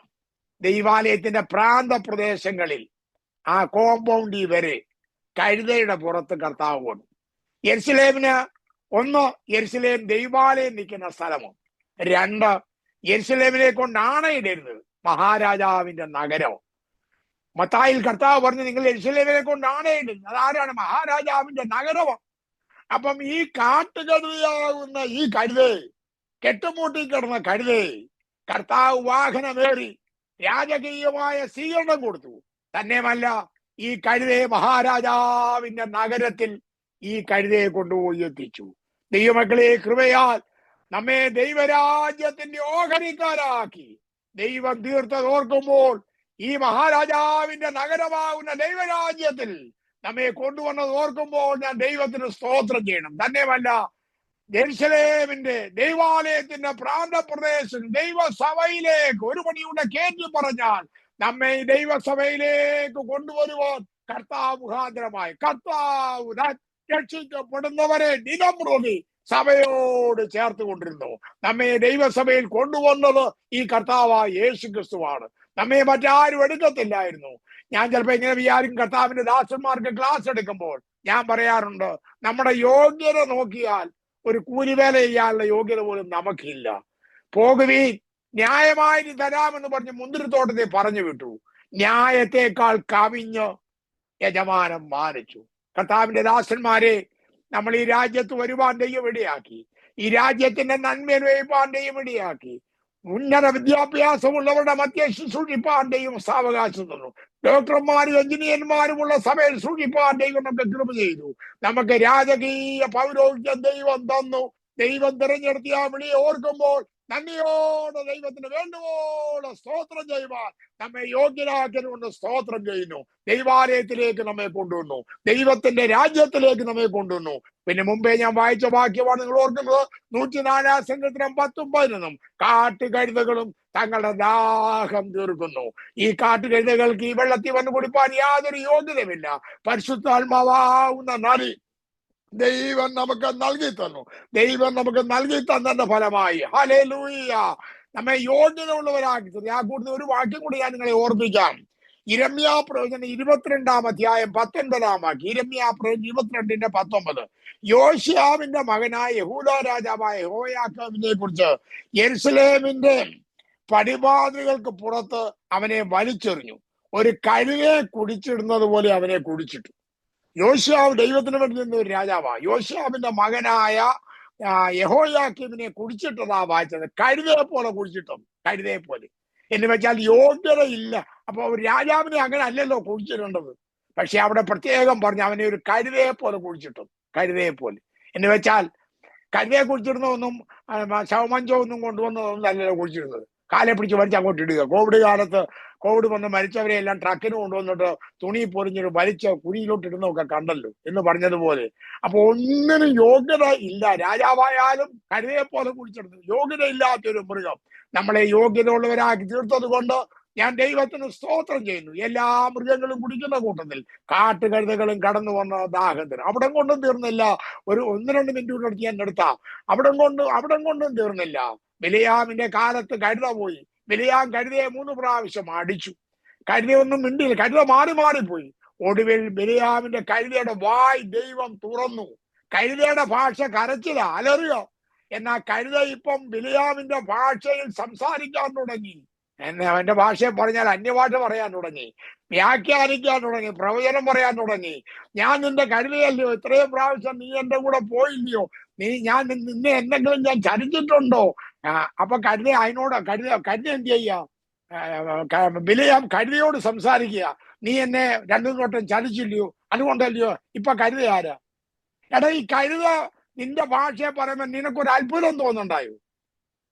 ദൈവാലയത്തിന്റെ പ്രാന്ത പ്രദേശങ്ങളിൽ ആ കോമ്പൗണ്ടി വരെ കഴുതയുടെ പുറത്ത് കർത്താവ് വന്നു. യെരൂശലേമിന് ഒന്ന്, യെരൂശലേം ദൈവാലയം നിൽക്കുന്ന സ്ഥലമോ. രണ്ട്, യെരൂശലേമിനെ കൊണ്ട് ആണയിടരുത്, മഹാരാജാവിന്റെ നഗരം. മത്തായിൽ കർത്താവ് പറഞ്ഞു, നിങ്ങൾ യെരൂശലേമിനെ കൊണ്ട് ആണയിടും. അതാരാണ്? മഹാരാജാവിന്റെ നഗരം. അപ്പം ഈ കാട്ടുകഴുതയാകുന്ന ഈ കഴുതേ, കെട്ടുമൂട്ടി കിടന്ന കഴുതേ, കർത്താവ് വാഹനമേറി രാജകീയമായ സ്വീകരണം കൊടുത്തു. തന്നെയുമല്ല, ഈ കഴുതയെ മഹാരാജാവിന്റെ നഗരത്തിൽ ഈ കഴുതയെ കൊണ്ടുപോയി എത്തിച്ചു. ദൈവമക്കളെ, കൃപയാൽ നമ്മെ ദൈവരാജ്യത്തിന്റെ ഓഹരിക്കാരാക്കി ദൈവം തീർത്തത് ഓർക്കുമ്പോൾ ഈ മഹാരാജാവിന്റെ നഗരമാകുന്ന ദൈവരാജ്യത്തിൽ നമ്മെ കൊണ്ടുവന്നത് ഓർക്കുമ്പോൾ ഞാൻ ദൈവത്തിന് സ്തോത്രം ചെയ്യണം. തന്നെയുമല്ല, യെരൂശലേമിന്റെ ദൈവാലയത്തിന്റെ പ്രാന്തപ്രദേശം ദൈവസഭയിലേക്ക് ഒരു പണിയുടെ കയറ്റി പറഞ്ഞാൽ നമ്മെ ദൈവസഭയിലേക്ക് കൊണ്ടുവരുവാൻ കർത്താവ് മുഖാന്തരമായി, കർത്താവ് രക്ഷിക്കപ്പെടുന്നവരെ നിലംമുറുകി സഭയോട് ചേർത്ത് കൊണ്ടിരുന്നു. നമ്മെ ദൈവസഭയിൽ കൊണ്ടുവന്നത് ഈ കർത്താവായ യേശു ക്രിസ്തുവാണ്. നമ്മെ മറ്റാരും എടുക്കത്തില്ലായിരുന്നു. ഞാൻ ചിലപ്പോ ഇങ്ങനെ വിചാരിക്കും, കർത്താവിന്റെ ദാസന്മാർക്ക് ക്ലാസ് എടുക്കുമ്പോൾ ഞാൻ പറയാറുണ്ട്, നമ്മുടെ യോഗ്യത നോക്കിയാൽ ഒരു കൂലിവേല ചെയ്യാനുള്ള യോഗ്യത പോലും നമുക്കില്ല. പോകുവീൻ, ന്യായമായി തരാമെന്ന് പറഞ്ഞ് മുന്തിരിത്തോട്ടത്തെ പറഞ്ഞു വിട്ടു. ന്യായത്തെക്കാൾ കവിഞ്ഞ് യജമാനം മാനിച്ചു. കർത്താവിന്റെ ദാസന്മാരെ, നമ്മൾ ഈ രാജ്യത്ത് വരുവാൻ ദൈവം ഇടയാക്കി. ഈ രാജ്യത്തിന്റെ നന്മ വയ്പാൻ ദൈവം ഇടയാക്കി. ഉന്നത വിദ്യാഭ്യാസമുള്ളവരുടെ മധ്യ ശുശ്രൂഷിപ്പാൻ ദൈവം സാവകാശം തന്നു. ഡോക്ടർമാരും എഞ്ചിനീയർമാരുമുള്ള സഭയിൽ സൂക്ഷിപ്പാൻ ദൈവം നമുക്ക് കൃപ ചെയ്തു. നമുക്ക് രാജകീയ പൗരോഹിത്യം ദൈവം തന്നു. ദൈവം തിരഞ്ഞെടുത്തിയ ആ വിളിയെ ഓർക്കുമ്പോൾ നന്ദിയോടെ ദൈവത്തിന് വേണ്ടുവോളം സ്തോത്രം ചെയ്യുവാൻ നമ്മെ യോഗ്യരാക്കിയതുകൊണ്ട് സ്തോത്രം ചെയ്യുന്നു. ദൈവാലയത്തിലേക്ക് നമ്മെ കൊണ്ടുവന്നു, ദൈവത്തിന്റെ രാജ്യത്തിലേക്ക് നമ്മെ കൊണ്ടുവന്നു. പിന്നെ മുമ്പേ ഞാൻ വായിച്ച വാക്യമാണ് നിങ്ങൾ ഓർക്കുന്നത്. 104 സങ്കീർത്തനം 10-11 കാട്ടുകഴുതകളും തങ്ങളുടെ ദാഹം തീർക്കുന്നു. ഈ കാട്ടുകഴുതകൾക്ക് ഈ വെള്ളത്തിൽ വന്ന് കുടിപ്പാൻ യാതൊരു യോഗ്യതയുമില്ല. പരിശുദ്ധാത്മാവാകുന്ന നദി ദൈവം നമുക്ക് നൽകി തന്നു. ദൈവം നമുക്ക് നൽകി തന്നതിന്റെ ഫലമായി ഹല്ലേലൂയ നമ്മെ യോഗ്യത ഉള്ളവരാക്കി തന്നു. ആ കൂടുതൽ ഒരു വാക്യം കൂടി ഞാൻ നിങ്ങളെ ഓർമ്മിക്കാം. യിരെമ്യാ പ്രവചനം 22-ാം അധ്യായം 19-ാം വാക്യം. യിരെമ്യാ പ്രവചനം 22-19. യോശിയാവിന്റെ മകനായ യഹൂദാ രാജാവായ യെഹോയാക്കീമിനെ കുറിച്ച് യെരുശലേമിന്റെ പടിവാതിലുകൾക്ക് പുറത്ത് അവനെ വലിച്ചെറിഞ്ഞു. ഒരു കഴുകയെ കുടിച്ചിടുന്നത് പോലെ അവനെ കുടിച്ചിട്ടു. യോശിയാവ് ദൈവത്തിന് വേണ്ടി നിന്ന ഒരു രാജാവാണ്. യോശിയാവിന്റെ മകനായ യെഹോയാക്കീമിനെ കുടിച്ചിട്ടതാ വായിച്ചത്. കഴുതയെ പോലെ കുടിച്ചിട്ടും, കഴുതയെ പോലെ എന്ന് വെച്ചാൽ യോഗ്യത ഇല്ല. അപ്പൊ ഒരു രാജാവിനെ അങ്ങനെ അല്ലല്ലോ കുടിച്ചിടേണ്ടത്. പക്ഷെ അവിടെ പ്രത്യേകം പറഞ്ഞു അവനെ ഒരു കഴുതയെ പോലെ കുടിച്ചിട്ടും, കഴുതയെ പോലെ എന്ന് വെച്ചാൽ കഴുതയെ കുടിച്ചിടുന്നതൊന്നും ശവമഞ്ചോ ഒന്നും കൊണ്ടുവന്നതൊന്നും അല്ലല്ലോ കുടിച്ചിടുന്നത്. കാലെ പിടിച്ച് വലിച്ച് അങ്ങോട്ട് ഇടുക. കോവിഡ് കാലത്ത് കോവിഡ് വന്ന് മരിച്ചവരെ എല്ലാം ട്രക്കിന് കൊണ്ടുവന്നിട്ട് തുണി പൊരിഞ്ഞൊരു വലിച്ച കുഴിയിലോട്ട് ഇടുന്നതൊക്കെ കണ്ടല്ലോ എന്ന് പറഞ്ഞതുപോലെ. അപ്പൊ ഒന്നിനും യോഗ്യത ഇല്ല. രാജാവായാലും കഴുതയെ പോലെ കുടിച്ചെടുത്തു. യോഗ്യത ഇല്ലാത്തൊരു മൃഗം നമ്മളെ യോഗ്യത ഉള്ളവരാക്കി തീർത്തത് കൊണ്ട് ഞാൻ ദൈവത്തിന് സ്തോത്രം ചെയ്യുന്നു. എല്ലാ മൃഗങ്ങളും കുടിക്കുന്ന കൂട്ടത്തിൽ കാട്ടുകഴുതകളും കടന്നു വന്ന ദാഹത്തിന് അവിടെ കൊണ്ടും തീർന്നില്ല. ഒരു 1-2 മിനിറ്റ് എടുത്ത് ഞാൻ നിർത്താം. അവിടെ കൊണ്ടും തീർന്നില്ല. ബിലെയാമിന്റെ കാലത്ത് കഴുത പോയി. ബിലെയാം കഴുതയെ 3 പ്രാവശ്യം അടിച്ചു. കഴുതയൊന്നും മിണ്ടിയില്ല. കഴുത മാറിപ്പോയി. ഒടുവിൽ ബിലെയാമിന്റെ കഴുതയുടെ വായ് ദൈവം തുറന്നു. കഴുതയുടെ ഭാഷ കരച്ചില, അലറുക. എന്നാൽ കഴുത ഇപ്പം ബിലെയാമിന്റെ ഭാഷയിൽ സംസാരിക്കാൻ തുടങ്ങി. അവന്റെ ഭാഷയെ പറഞ്ഞാൽ അന്യഭാഷ പറയാൻ തുടങ്ങി, വ്യാഖ്യാനിക്കാൻ തുടങ്ങി, പ്രവചനം പറയാൻ തുടങ്ങി. ഞാൻ നിന്റെ കഴുതയല്ലയോ, ഇത്രയും പ്രാവശ്യം നീ എന്റെ കൂടെ പോയില്ലയോ, നിന്നെ എന്തെങ്കിലും ഞാൻ ചതിച്ചിട്ടുണ്ടോ? അപ്പൊ കഴുത എന്ത് ചെയ്യാ? ബിലെയാം കഴുതയോട് സംസാരിക്കുക. നീ എന്നെ 2 വട്ടം ചതിച്ചില്ലയോ, അതുകൊണ്ടല്ലയോ ഇപ്പൊ കഴുത ആരാ? എടാ, ഈ കഴുത നിന്റെ ഭാഷയെ പറയുമ്പോൾ നിനക്കൊരു അത്ഭുതം തോന്നുന്നുണ്ടായോ?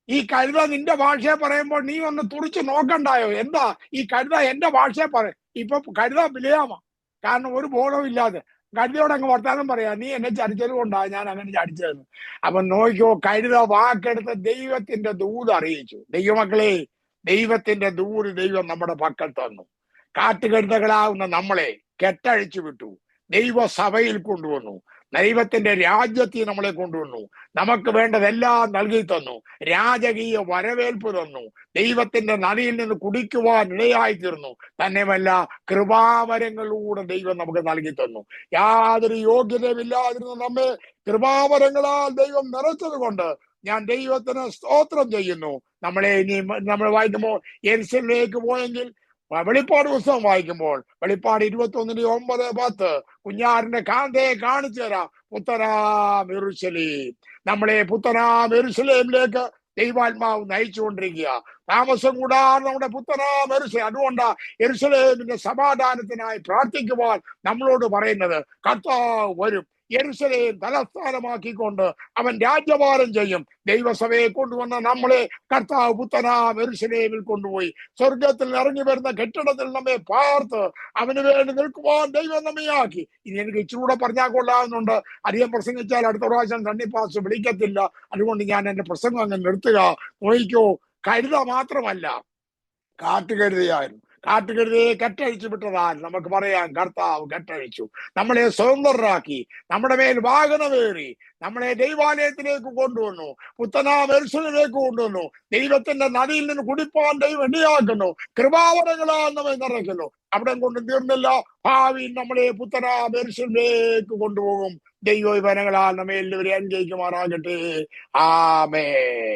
ഈ കഴുത നിന്റെ ഭാഷയെ പറയുമ്പോൾ നീ ഒന്ന് തുറിച്ച് നോക്കണ്ടായോ? എന്താ ഈ കഴുത എന്റെ ഭാഷയെ പറയും? ഇപ്പൊ കഴുത ബിലെയാമാ. കാരണം ഒരു ബോധവും ഇല്ലാതെ കഴുതയോട് അങ്ങ് വർത്താനം പറയാ, നീ എന്നെ ചടിച്ചത് കൊണ്ടാ ഞാൻ അങ്ങനെ ചടിച്ചതെന്ന്. അപ്പൊ നോക്കിയോ, കഴുത വാക്കെടുത്ത് ദൈവത്തിന്റെ ദൂത് അറിയിച്ചു. ദൈവമക്കളെ, ദൈവത്തിന്റെ ദൂത് ദൈവം നമ്മുടെ പക്കൽ തന്നു. കാട്ടുകഴുതകളാവുന്ന നമ്മളെ കെട്ടഴിച്ചു വിട്ടു. ദൈവസഭയിൽ കൊണ്ടുവന്നു. ദൈവത്തിന്റെ രാജ്യത്തിൽ നമ്മളെ കൊണ്ടുവന്നു. നമുക്ക് വേണ്ടതെല്ലാം നൽകി തന്നു. രാജകീയ വരവേൽപ്പ് തന്നു. ദൈവത്തിന്റെ നദിയിൽ നിന്ന് കുടിക്കുവാൻ ഇടയായി തീർന്നു. തന്നെയുമല്ല, കൃപാവരങ്ങളിലൂടെ ദൈവം നമുക്ക് നൽകി തന്നു. യാതൊരു യോഗ്യതയുമില്ലാതിരുന്ന നമ്മെ കൃപാവരങ്ങളാൽ ദൈവം നിറച്ചത് കൊണ്ട് ഞാൻ ദൈവത്തിന് സ്തോത്രം ചെയ്യുന്നു. നമ്മൾ വായിക്കുമ്പോൾ യെരുശലേമിലേക്ക് പോയെങ്കിൽ, വെളിപ്പാട് പുസ്തകം വായിക്കുമ്പോൾ വെളിപ്പാട് 21-9-10 കുഞ്ഞാറിന്റെ കാന്തയെ കാണിച്ചു തരാം. പുത്തനാം യെരൂശലേം, നമ്മളെ പുത്തനാം യെരൂശലേമിലേക്ക് ദൈവാത്മാവ് നയിച്ചുകൊണ്ടിരിക്കുക. താമസം കൂടാതെ നമ്മുടെ പുത്തനാം യെരൂശലേം. അതുകൊണ്ടാ യെരൂശലേമിന്റെ സമാധാനത്തിനായി പ്രാർത്ഥിക്കുവാൻ നമ്മളോട് പറയുന്നത്. കർത്താവ് വരും. യെരൂശലേം തലസ്ഥാനമാക്കിക്കൊണ്ട് അവൻ രാജ്യഭാരം ചെയ്യും. ദൈവസഭയെ കൊണ്ടുവന്ന നമ്മളെ കർത്താവ് പുത്തനാം യെരൂശലേമിൽ കൊണ്ടുപോയി സ്വർഗത്തിൽ ഇറങ്ങി വരുന്ന കെട്ടിടത്തിൽ നമ്മെ പാർത്ത് അവന് വേണ്ടി നിൽക്കുവാൻ ദൈവം നമ്മയാക്കി. ഇനി എനിക്ക് ഇച്ചിരൂടെ പറഞ്ഞാൽ കൊള്ളാവുന്നുണ്ട്. അധികം പ്രസംഗിച്ചാൽ അടുത്ത പ്രാവശ്യം സണ്ണിപ്പാസ് വിളിക്കത്തില്ല. അതുകൊണ്ട് ഞാൻ എന്റെ പ്രസംഗം അങ്ങ് നിർത്തുക. നോക്കിക്കോ, കഴുത മാത്രമല്ല, കാട്ടുകഴുതയായിരുന്നു. കാട്ടുകരുതയെ കെട്ടഴിച്ചു വിട്ടതാൽ നമുക്ക് പറയാം, കർത്താവ് കെട്ടഴിച്ചു, നമ്മളെ സ്വതന്ത്രരാക്കി, നമ്മുടെ മേൽ വാഹനമേറി നമ്മളെ ദൈവാലയത്തിലേക്ക് കൊണ്ടുവന്നു, പുത്തനാം യെരൂശലേമിലേക്ക് കൊണ്ടുവന്നു. ദൈവത്തിന്റെ നദിയിൽ നിന്ന് കുടിപ്പാൻ ദൈവം ഇടയാക്കുന്നു, കൃപാവരങ്ങളാൽ നമ്മെ നിറയ്ക്കുന്നു. അവിടെ കൊണ്ട് തീർന്നില്ല, ഭാവിയിൽ നമ്മളെ പുത്തനാം യെരൂശലേമിലേക്ക് കൊണ്ടുപോകും. ദൈവ വനങ്ങളാൽ നമ്മെ എല്ലാവരെയും അനുഗ്രഹിക്കുമാറാകട്ടെ. ആമേൻ.